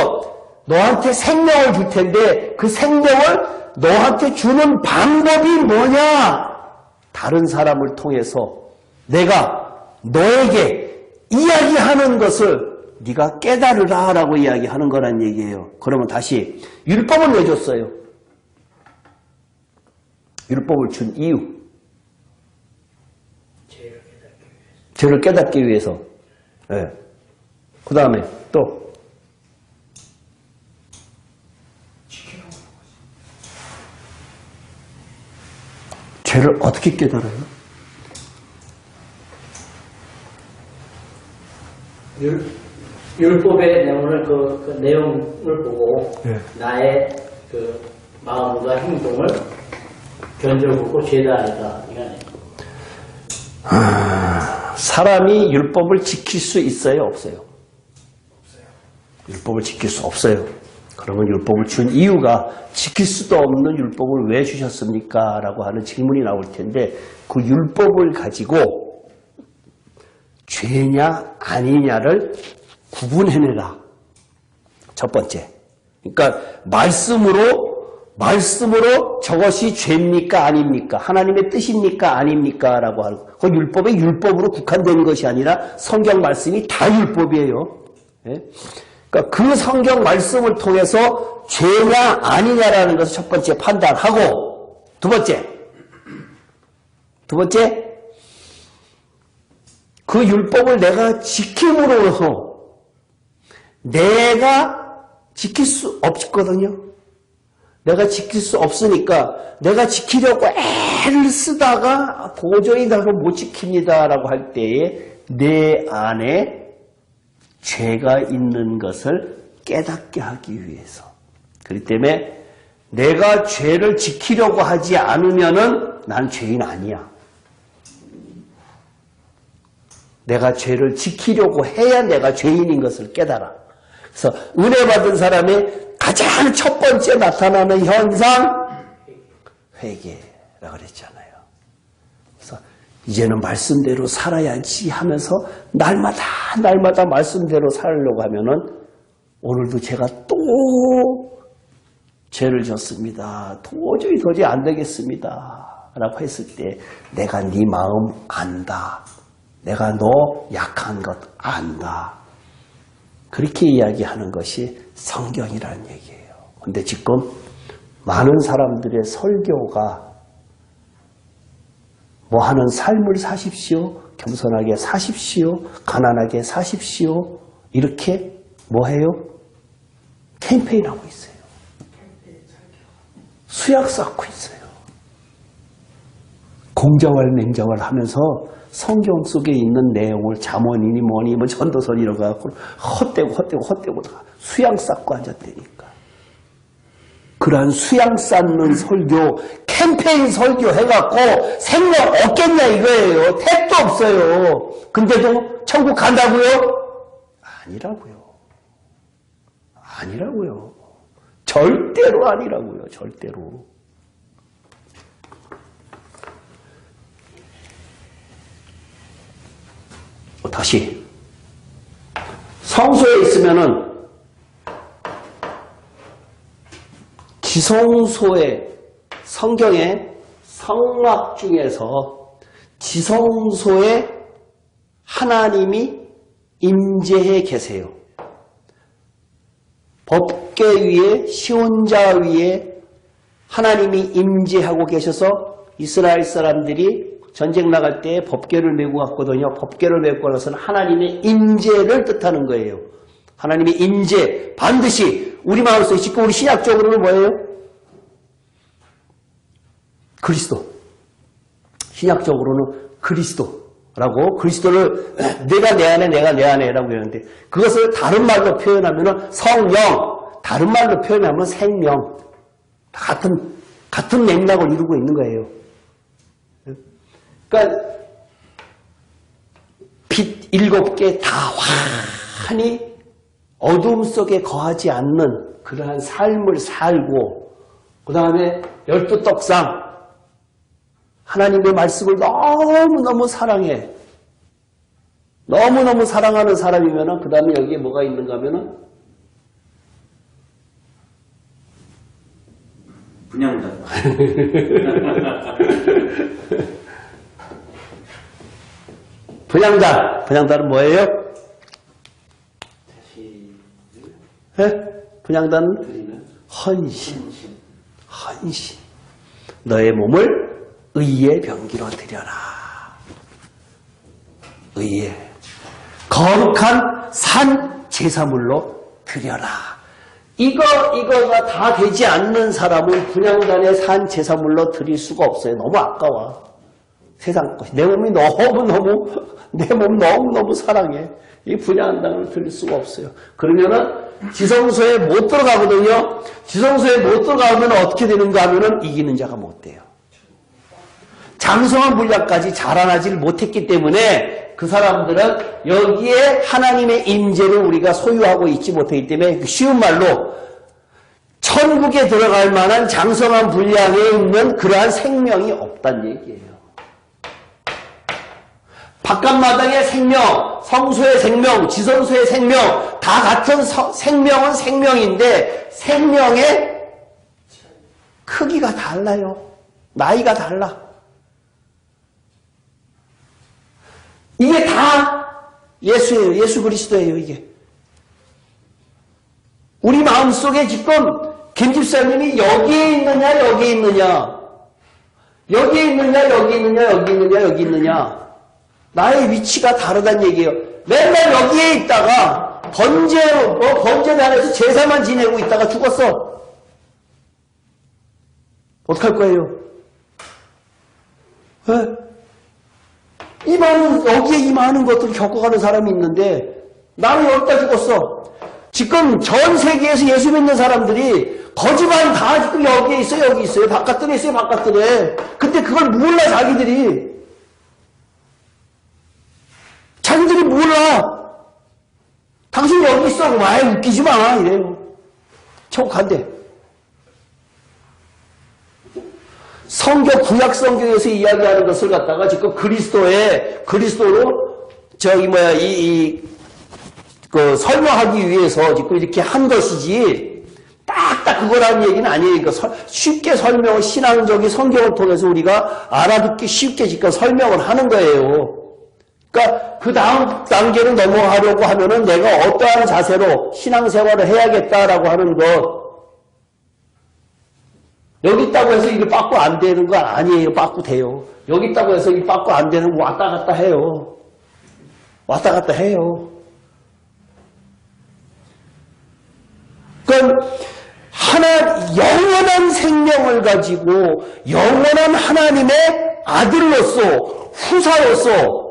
너한테 생명을 줄 텐데 그 생명을 너한테 주는 방법이 뭐냐? 다른 사람을 통해서 내가 너에게 이야기하는 것을 네가 깨달으라 라고 이야기하는 거란 얘기예요. 그러면 다시 율법을 왜 줬어요? 율법을 준 이유. 죄를 깨닫기 위해서. 네. 그 다음에 또 죄를 어떻게 깨달아요? 율법의 내용을 그 내용을 보고 네. 나의 그 마음과 행동을 견뎌보고 죄다 아니다 이거네. 사람이 율법을 지킬 수 있어요, 없어요? 율법을 지킬 수 없어요. 그러면 율법을 준 이유가 지킬 수도 없는 율법을 왜 주셨습니까? 라고 하는 질문이 나올 텐데 그 율법을 가지고 죄냐 아니냐를 구분해내라. 첫 번째. 그러니까 말씀으로 저것이 죄입니까 아닙니까? 하나님의 뜻입니까 아닙니까? 라고 하는 그 율법의 율법으로 국한된 것이 아니라 성경 말씀이 다 율법이에요. 예? 그러니까 그 성경 말씀을 통해서 죄냐 아니냐라는 것을 첫 번째 판단하고 두 번째 그 율법을 내가 지킴으로써 내가 지킬 수 없거든요. 내가 지킬 수 없으니까 내가 지키려고 애를 쓰다가 도저히 나를 못 지킵니다 라고 할 때에 내 안에 죄가 있는 것을 깨닫게 하기 위해서. 그렇기 때문에 내가 죄를 지키려고 하지 않으면은 난 죄인 아니야. 내가 죄를 지키려고 해야 내가 죄인인 것을 깨달아. 그래서 은혜 받은 사람의 가장 첫 번째 나타나는 현상, 회개라고 그랬잖아요. 그래서 이제는 말씀대로 살아야지 하면서 날마다 말씀대로 살려고 하면은 오늘도 제가 또 죄를 졌습니다. 도저히 안 되겠습니다. 라고 했을 때 내가 네 마음 안다. 내가 너 약한 것 안다. 그렇게 이야기하는 것이 성경이라는 얘기예요. 근데 지금 많은 사람들의 설교가 뭐 하는 삶을 사십시오. 겸손하게 사십시오. 가난하게 사십시오. 이렇게 뭐 해요? 캠페인하고 있어요. 수약 쌓고 있어요. 동자왈 맹자왈 하면서 성경 속에 있는 내용을 잠언이니 뭐니 뭐 전도서니 이런 거 갖고 헛되고 다 수양 쌓고 앉았다니까. 그러한 수양 쌓는 설교, 캠페인 설교 해갖고 생명 얻겠냐 이거예요. 택도 없어요. 근데도 천국 간다고요? 아니라고요. 절대로 아니라고요. 절대로. 다시 성소에 있으면은 지성소에 성경의 성막 중에서 지성소에 하나님이 임재해 계세요. 법궤 위에 시온자 위에 하나님이 임재하고 계셔서 이스라엘 사람들이 전쟁 나갈 때 법궤를 메고 갔거든요. 법궤를 메고 가서는 하나님의 임재를 뜻하는 거예요. 하나님의 임재 반드시 우리 마음속에 지금 우리 신약적으로는 뭐예요? 그리스도. 신약적으로는 그리스도라고 그리스도를 내가 내 안에라고 하는데 그것을 다른 말로 표현하면 성령, 다른 말로 표현하면 생명. 같은 맥락을 이루고 있는 거예요. 그러니까 빛 7개 다 환히 어둠 속에 거하지 않는 그러한 삶을 살고 그 다음에 12떡상 하나님의 말씀을 너무너무 사랑해. 너무너무 사랑하는 사람이면 그 다음에 여기에 뭐가 있는가 하면은 분양단. 분양단은 뭐예요? 네? 분양단은 헌신. 너의 몸을 의의 병기로 드려라. 의의 거룩한 산 제사물로 드려라. 이거가 다 되지 않는 사람은 분양단의 산 제사물로 드릴 수가 없어요. 너무 아까워. 세상 것이. 내 몸이 내 몸 너무너무 사랑해. 이 분양단을 드릴 수가 없어요. 그러면은 지성소에 못 들어가거든요. 지성소에 못 들어가면 어떻게 되는가 하면은 이기는 자가 못 돼요. 장성한 분량까지 자라나질 못했기 때문에 그 사람들은 여기에 하나님의 임재를 우리가 소유하고 있지 못하기 때문에 쉬운 말로 천국에 들어갈 만한 장성한 분량에 있는 그러한 생명이 없다는 얘기예요. 바깥마당의 생명, 성소의 생명, 지성소의 생명 다 같은 생명은 생명인데 생명의 크기가 달라요. 나이가 달라. 이게 다 예수예요. 예수 그리스도예요. 이게. 우리 마음속에 지금 김 집사님이 여기에 있느냐 여기에 있느냐 여기에 있느냐 여기 있느냐 여기 있느냐 여기 있느냐 나의 위치가 다르다는 얘기예요. 맨날 여기에 있다가 번제단에서 제사만 지내고 있다가 죽었어. 어떡할 거예요? 왜? 여기에 이 많은 것들을 겪어가는 사람이 있는데 나는 여기다 죽었어. 지금 전 세계에서 예수 믿는 사람들이 거지만 다 지금 여기에 있어요. 여기 있어요. 바깥들에 있어요. 바깥들에. 근데 그걸 몰라 자기들이 몰라. 당신 여기 있어. 와 웃기지 마. 이래요. 천국 간대. 구약 성경에서 이야기하는 것을 갖다가 지금 그리스도로 설명하기 위해서 지금 이렇게 한 것이지 딱딱 그거라는 얘기는 아니에요. 그러니까 쉽게 설명을 신앙적인 성경을 통해서 우리가 알아듣기 쉽게 지금 설명을 하는 거예요. 그러니까 그 다음 단계로 넘어가려고 하면은 내가 어떠한 자세로 신앙생활을 해야겠다라고 하는 것. 여기 있다고 해서 이게 빠꾸 안 되는 거 아니에요. 빠꾸 돼요. 여기 있다고 해서 이게 빠꾸 안 되는 거 왔다 갔다 해요. 왔다 갔다 해요. 그러니까 영원한 생명을 가지고 영원한 하나님의 아들로서 후사로서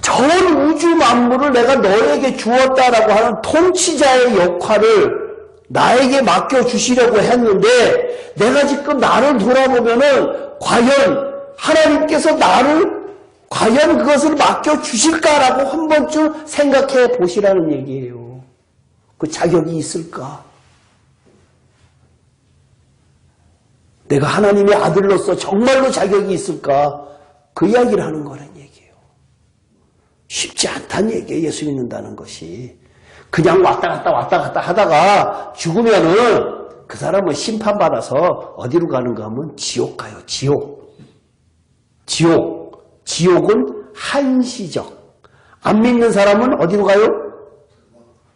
전 우주 만물을 내가 너에게 주었다라고 하는 통치자의 역할을 나에게 맡겨주시려고 했는데 내가 지금 나를 돌아보면은 과연 하나님께서 나를 과연 그것을 맡겨주실까라고 한 번쯤 생각해 보시라는 얘기예요. 그 자격이 있을까? 내가 하나님의 아들로서 정말로 자격이 있을까? 그 이야기를 하는 거란 얘기예요. 쉽지 않다는 얘기예요. 예수 믿는다는 것이. 그냥 왔다 갔다 하다가 죽으면은 그 사람은 심판받아서 어디로 가는가 하면 지옥 가요. 지옥은 한시적. 안 믿는 사람은 어디로 가요?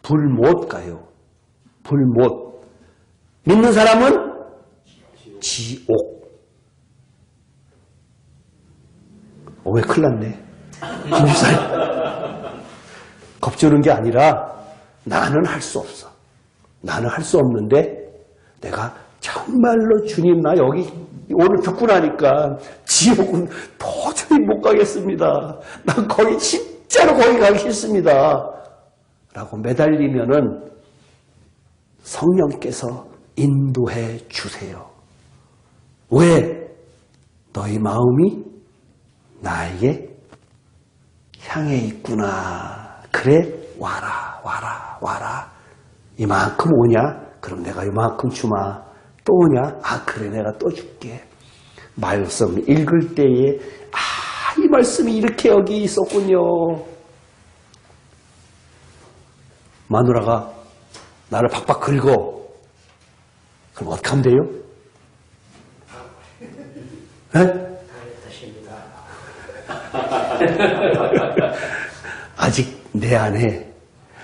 불못 가요. 불못. 믿는 사람은 지옥. 왜 큰일 났네. 김주사님. 겁주는 게 아니라 나는 할 수 없어. 나는 할 수 없는데 내가 정말로 주님 나 여기 오늘 듣고 나니까 지옥은 도저히 못 가겠습니다. 난 거기 진짜로 거기 가기 싫습니다. 라고 매달리면은 성령께서 인도해 주세요. 왜? 너희 마음이 나에게 향해 있구나. 그래 와라. 이만큼 오냐? 그럼 내가 이만큼 주마. 또 오냐? 그래 내가 또 줄게. 말씀 읽을 때에 이 말씀이 이렇게 여기 있었군요. 마누라가 나를 박박 긁어. 그럼 어떻게 하면 돼요? 네? 아직 내 안에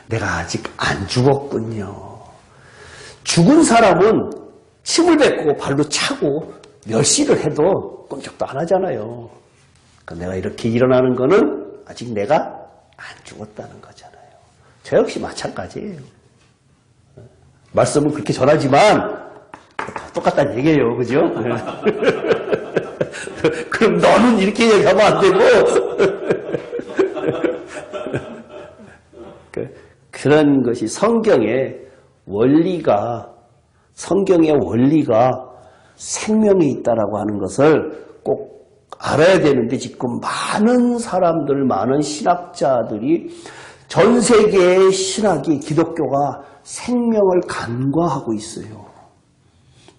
내가 아직 안 죽었군요. 죽은 사람은 침을 뱉고 발로 차고 멸시를 해도 꼼짝도 안 하잖아요. 그러니까 내가 이렇게 일어나는 거는 아직 내가 안 죽었다는 거잖아요. 저 역시 마찬가지예요. 말씀은 그렇게 전하지만 똑같다는 얘기예요. 그죠? 그럼 너는 이렇게 얘기하면 안 되고 그런 것이 성경의 원리가 생명이 있다라고 하는 것을 꼭 알아야 되는데 지금 많은 사람들, 많은 신학자들이 전 세계의 신학이 기독교가 생명을 간과하고 있어요.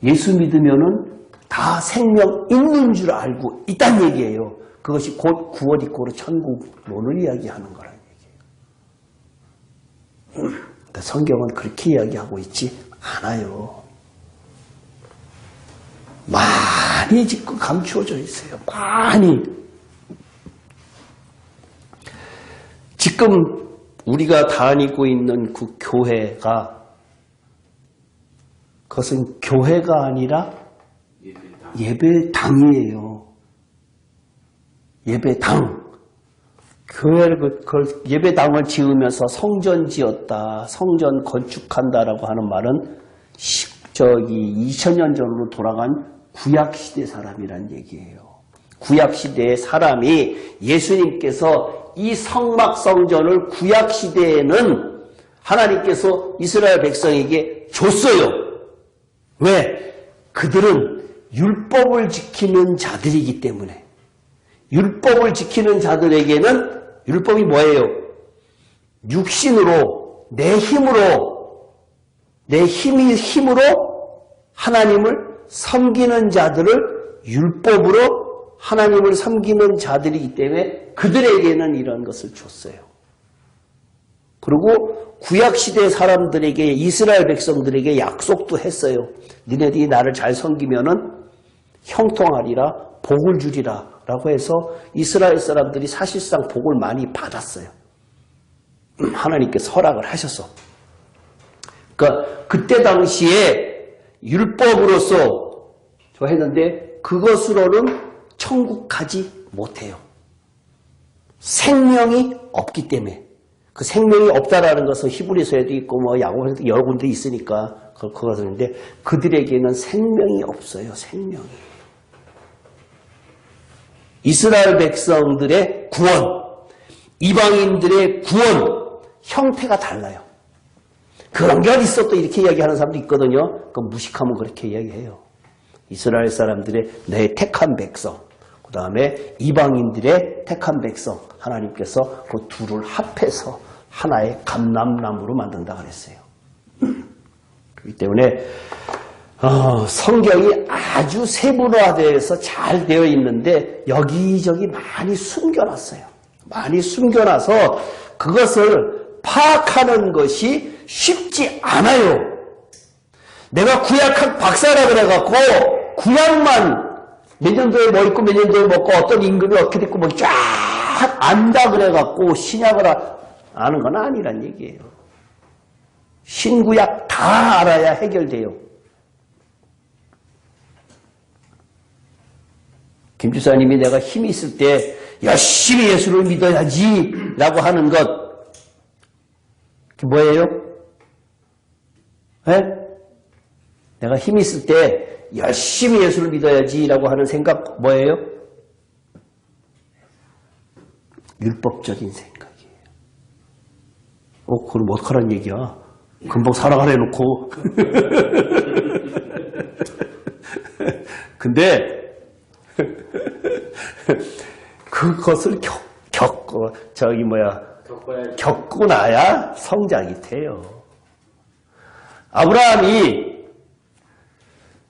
예수 믿으면은 다 생명 있는 줄 알고 있다는 얘기예요. 그것이 곧 구원 이꼬르 천국론을 이야기하는 거라는 얘기예요. 성경은 그렇게 이야기하고 있지 않아요. 많이 지금 감추어져 있어요. 많이. 지금 우리가 다니고 있는 그 교회가 그것은 교회가 아니라 예배당이에요. 예배당. 교회를 예배당을 지으면서 성전 지었다, 성전 건축한다라고 하는 말은 2000년 전으로 돌아간 구약시대 사람이란 얘기예요. 구약시대의 사람이 예수님께서 이 성막성전을 구약시대에는 하나님께서 이스라엘 백성에게 줬어요. 왜? 그들은 율법을 지키는 자들이기 때문에. 율법을 지키는 자들에게는 율법이 뭐예요? 육신으로, 내 힘으로 하나님을 섬기는 자들을 율법으로 하나님을 섬기는 자들이기 때문에 그들에게는 이런 것을 줬어요. 그리고 구약시대 사람들에게, 이스라엘 백성들에게 약속도 했어요. 니네들이 나를 잘 섬기면은 형통하리라, 복을 주리라 라고 해서 이스라엘 사람들이 사실상 복을 많이 받았어요. 하나님께서 허락을 하셨어. 그러니까 그때 당시에 율법으로서 저 했는데 그것으로는 천국 가지 못해요. 생명이 없기 때문에. 그 생명이 없다라는 것은 히브리서에도 있고 뭐 야고보서에도 여러 군데 있으니까 그것인데 그들에게는 생명이 없어요. 생명이. 이스라엘 백성들의 구원, 이방인들의 구원 형태가 달라요. 그런 게 어딨어 또 이렇게 이야기하는 사람도 있거든요. 그건 무식하면 그렇게 이야기해요. 이스라엘 사람들의 내 택한 백성, 그 다음에 이방인들의 택한 백성, 하나님께서 그 둘을 합해서 하나의 감람나무로 만든다 그랬어요. 그렇기 때문에 성경이 아주 세분화되어서 잘 되어 있는데 여기저기 많이 숨겨놨어요. 많이 숨겨놔서 그것을 파악하는 것이 쉽지 않아요. 내가 구약학 박사라 그래갖고 구약만 몇 년도에 뭐 있고 몇 년도에 먹고 어떤 임금이 어떻게 됐고 뭐 쫙 안다 그래갖고 신약을 아는 건 아니란 얘기예요. 신구약 다 알아야 해결돼요. 김 주사님이 내가 힘이 있을 때 열심히 예수를 믿어야지 라고 하는 것 그게 뭐예요? 네? 내가 힘이 있을 때 열심히 예수를 믿어야지 라고 하는 생각 뭐예요? 율법적인 생각이에요. 그럼 어떡하란 얘기야? 금방 사랑하라 해놓고. 근데 그것을 겪고 나야 성장이 돼요. 아브라함이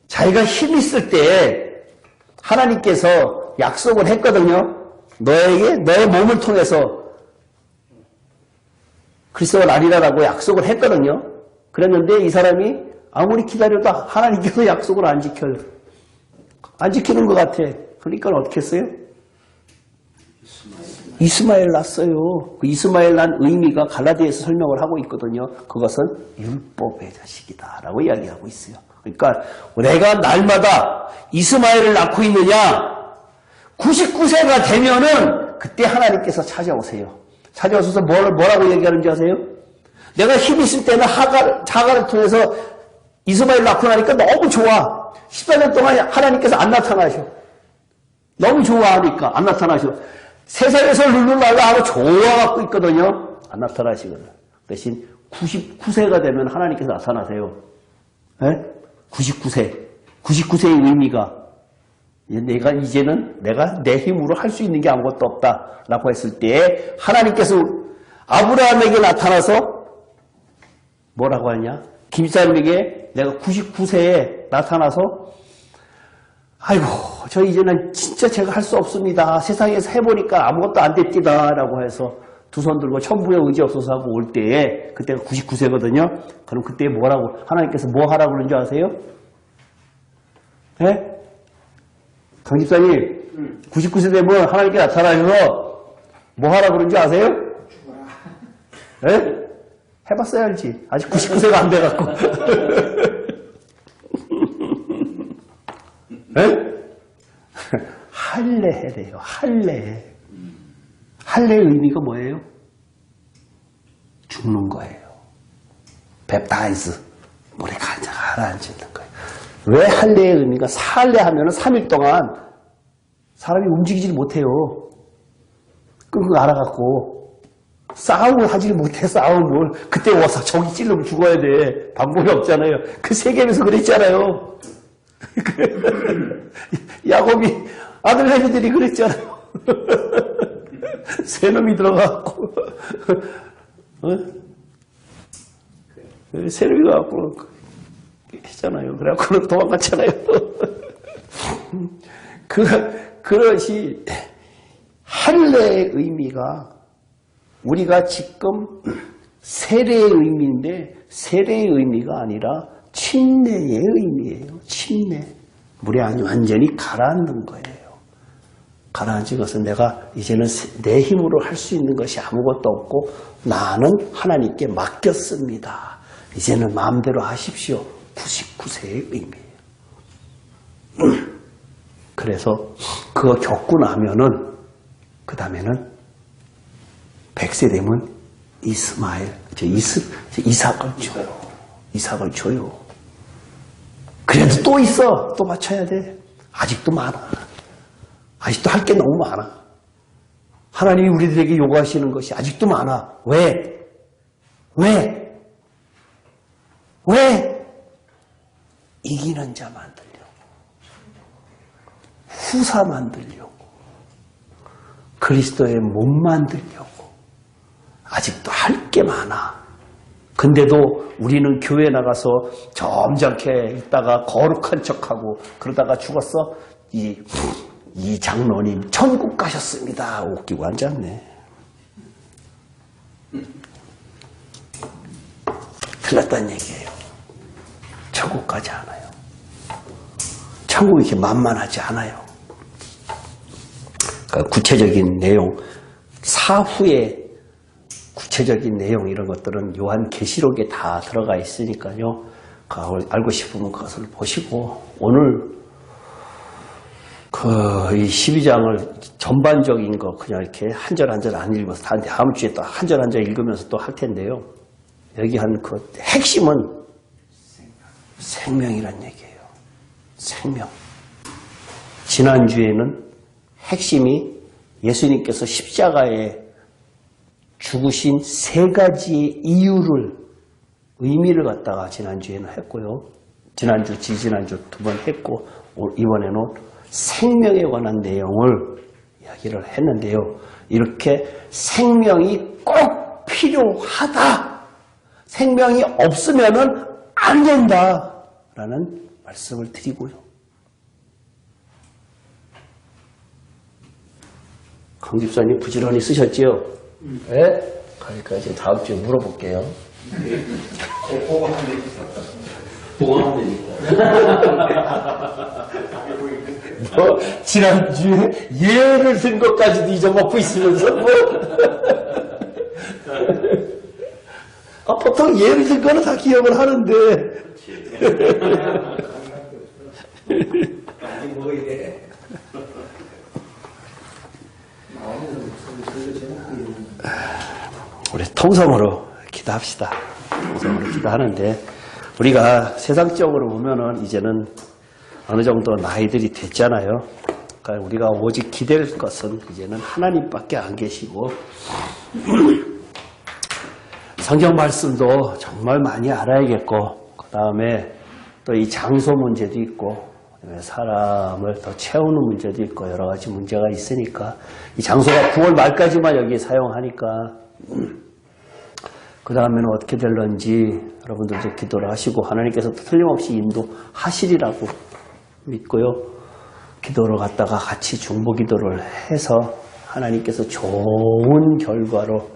자기가 힘 있을 때 하나님께서 약속을 했거든요. 너에게 너의 몸을 통해서 그리스도가 나리라라고 약속을 했거든요. 그랬는데 이 사람이 아무리 기다려도 하나님께서 약속을 안 지켜요. 안 지키는 것 같아. 그러니까 어떻게 했어요? 이스마엘 낳았어요. 그 이스마엘 난 의미가 갈라디아에서 설명을 하고 있거든요. 그것은 율법의 자식이다라고 이야기하고 있어요. 그러니까 내가 날마다 이스마엘을 낳고 있느냐? 99세가 되면은 그때 하나님께서 찾아오세요. 찾아오셔서 뭐라고 얘기하는지 아세요? 내가 힘 있을 때는 하가를 통해서 이스마엘 낳고 나니까 너무 좋아. 14년 동안 하나님께서 안 나타나셔. 너무 좋아하니까 안 나타나셔. 세상에서 룰루랄라 하고 좋아갖고 있거든요. 안 나타나시거든. 대신 99세가 되면 하나님께서 나타나세요. 네? 99세의 의미가 이제는 내가 내 힘으로 할 수 있는 게 아무것도 없다라고 했을 때 하나님께서 아브라함에게 나타나서 뭐라고 하냐? 김사님에게 내가 99세에 나타나서 아이고 저 이제는 진짜 제가 할 수 없습니다. 세상에서 해보니까 아무것도 안 됩니다 라고 해서 두 손 들고 천부에 의지 없어서 하고 올 때에 그때가 99세거든요. 그럼 그때 뭐라고 하나님께서 뭐 하라고 그러는 줄 아세요? 네? 강 집사님 99세 되면 하나님께 나타나셔서 뭐 하라고 그러는 줄 아세요? 네? 해봤어야 알지. 아직 99세가 안 돼갖고. 네? 할례 해래요. 할례. 할례의 의미가 뭐예요? 죽는 거예요. 베프타이즈. 물에 가라앉는 거예요. 왜 할례의 의미가 할례하면 3일 동안 사람이 움직이질 못해요. 그거 알아갖고 싸움을 하질 못해. 싸움을 그때 와서 저기 찔러면 죽어야 돼. 방법이 없잖아요. 그 세계에서 그랬잖아요. 야곱이 아들 애들이 그랬잖아요. 세 놈이 들어가갖고 세 놈이 가갖고 했잖아요. 그래갖고 도망갔잖아요. 그것이 할례의 의미가 우리가 지금 세례의 의미인데 세례의 의미가 아니라 침례의 의미예요. 침례. 물에 완전히 가라앉는 거예요. 가라앉은 것은 내가 이제는 내 힘으로 할 수 있는 것이 아무것도 없고 나는 하나님께 맡겼습니다. 이제는 마음대로 하십시오. 99세의 의미예요. 그래서 그거 겪고 나면은 그 다음에는 100세 되면 이삭을 줘요. 이삭을 줘요. 그래도 또 있어. 또 맞춰야 돼. 아직도 많아. 아직도 할 게 너무 많아. 하나님이 우리들에게 요구하시는 것이 아직도 많아. 왜? 이기는 자 만들려고. 후사 만들려고. 그리스도의 몸 만들려고. 아직도 할 게 많아. 근데도 우리는 교회 나가서 점잖게 있다가 거룩한 척하고 그러다가 죽었어. 이 장로님 천국 가셨습니다. 웃기고 앉았네. 틀렸다는 얘기예요. 천국 가지 않아요. 천국이 이렇게 만만하지 않아요. 그러니까 구체적인 내용, 사후의 구체적인 내용 이런 것들은 요한 계시록에 다 들어가 있으니까요. 알고 싶으면 그것을 보시고 오늘 이 12장을 전반적인 거 그냥 이렇게 한 절 한 절 안 읽어서 다음 주에 또 한 절 한 절 읽으면서 또 할 텐데요. 여기 한 그 핵심은 생명이란 얘기예요. 생명. 지난주에는 핵심이 예수님께서 십자가에 죽으신 세 가지의 이유를 의미를 갖다가 지난주에는 했고요. 지난주, 지지난주 두 번 했고 이번에는 생명에 관한 내용을 이야기를 했는데요. 이렇게 생명이 꼭 필요하다. 생명이 없으면은 안 된다라는 말씀을 드리고요. 강 집사님 부지런히 쓰셨지요? 네? 그러니까 이제 다음 주에 물어볼게요. 보고하면 되니까. 지난주에 예를 든 것까지도 잊어먹고 있으면서 보통 예를 든 거는 다 기억을 하는데 우리 통성으로 기도합시다. 통성으로 기도하는데 우리가 세상적으로 보면은 이제는 어느 정도 나이들이 됐잖아요. 그러니까 우리가 오직 기댈 것은 이제는 하나님밖에 안 계시고 성경 말씀도 정말 많이 알아야겠고 그 다음에 또 이 장소 문제도 있고 사람을 더 채우는 문제도 있고 여러 가지 문제가 있으니까 이 장소가 9월 말까지만 여기 사용하니까 그 다음에는 어떻게 될런지 여러분들도 기도를 하시고 하나님께서 틀림없이 인도하시리라고 믿고요. 기도를 갖다가 같이 중보기도를 해서 하나님께서 좋은 결과로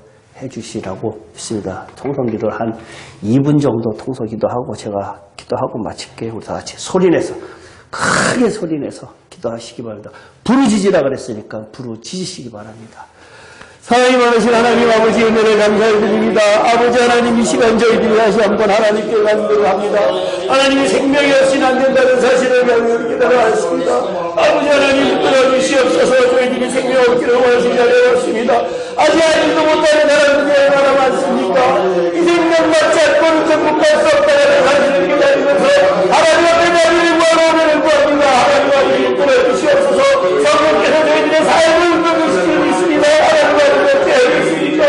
해주시라고 믿습니다. 통성기도를 한 2분 정도 통성기도하고 제가 기도하고 마칠게요. 우리 다 같이 소리내서 크게 소리내서 기도하시기 바랍니다. 부르짖으라 그랬으니까 부르짖으시기 바랍니다. 사랑이 많으신 하나님 아버지 은혜를 감사드립니다. 아버지 하나님 이 시간 저희들이 다시 한번 하나님께 간구합니다. 하나님이 생명이 없이는 안 된다는 사실을 깨달아 왔습니다. 아버지 하나님 붙들어 주시옵소서. 저희들이 생명 없기를 원하시지 않았습니다. 아직 알지도 못하는 사람들이 얼마나 많습니까? 이 생명 받지 않고는 전국 갈 수 없다는 사실을 깨달으면서 하나님 앞에 나를 구하고 은혜를 구합니다. 하나님 앞에 붙들어 주시옵소서. 성령께서 저희들의 삶을 이끌어주시고 있습니다. 하나님 어떻게 알겠습니까?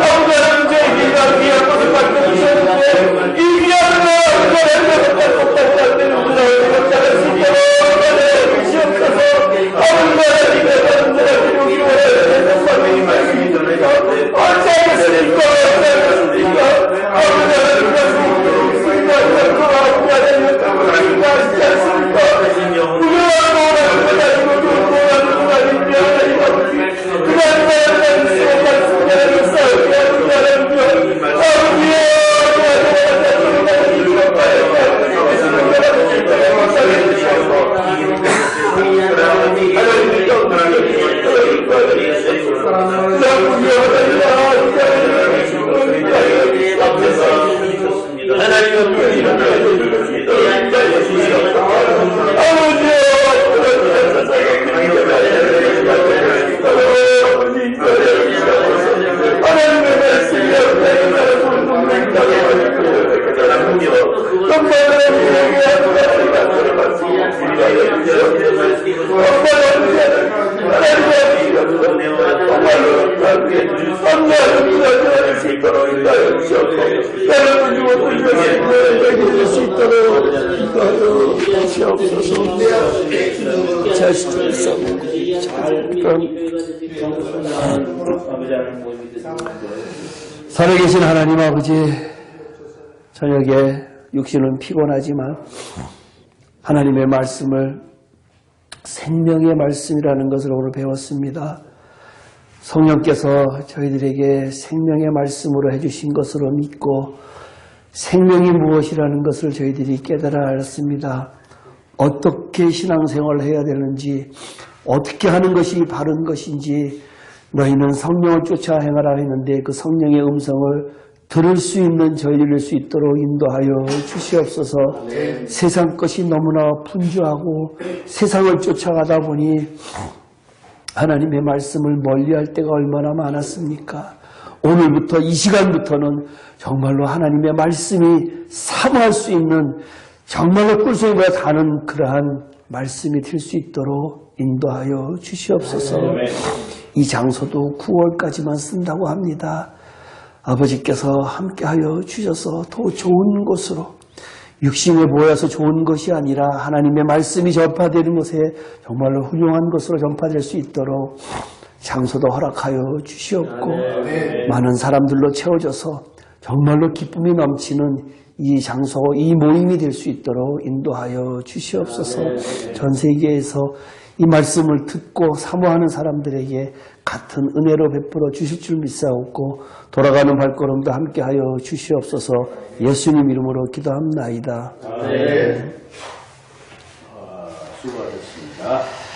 아버지 하나님 저희들이 귀한 것을 받고 주셨는데 이 귀한 것을 하나님 것을 받고 싶다는 것을 잘할 수 있도록 주시옵소서. 자식들 싸우는 것이 살아계신 하나님 아버지, 저녁에 육신은 피곤하지만 하나님의 말씀을 생명의 말씀이라는 것을 오늘 배웠습니다. 성령께서 저희들에게 생명의 말씀으로 해주신 것으로 믿고 생명이 무엇이라는 것을 저희들이 깨달아 알았습니다. 어떻게 신앙생활을 해야 되는지, 어떻게 하는 것이 바른 것인지, 너희는 성령을 쫓아 행하라 했는데 그 성령의 음성을 들을 수 있는 저희를 수 있도록 인도하여 주시옵소서. 세상 것이 너무나 분주하고 세상을 쫓아가다 보니 하나님의 말씀을 멀리할 때가 얼마나 많았습니까? 오늘부터 이 시간부터는 정말로 하나님의 말씀이 사모할 수 있는 정말로 꿀송이보다 다는 그러한 말씀이 될 수 있도록 인도하여 주시옵소서. 이 장소도 9월까지만 쓴다고 합니다. 아버지께서 함께하여 주셔서 더 좋은 곳으로, 육신에 모여서 좋은 것이 아니라 하나님의 말씀이 전파되는 곳에 정말로 훌륭한 것으로 전파될 수 있도록 장소도 허락하여 주시옵고 많은 사람들로 채워져서 정말로 기쁨이 넘치는 이 장소, 이 모임이 될 수 있도록 인도하여 주시옵소서. 전 세계에서 이 말씀을 듣고 사모하는 사람들에게 같은 은혜로 베풀어 주실 줄 믿사옵고 돌아가는 발걸음도 함께하여 주시옵소서. 예수님 이름으로 기도합나이다. 수고하셨습니다.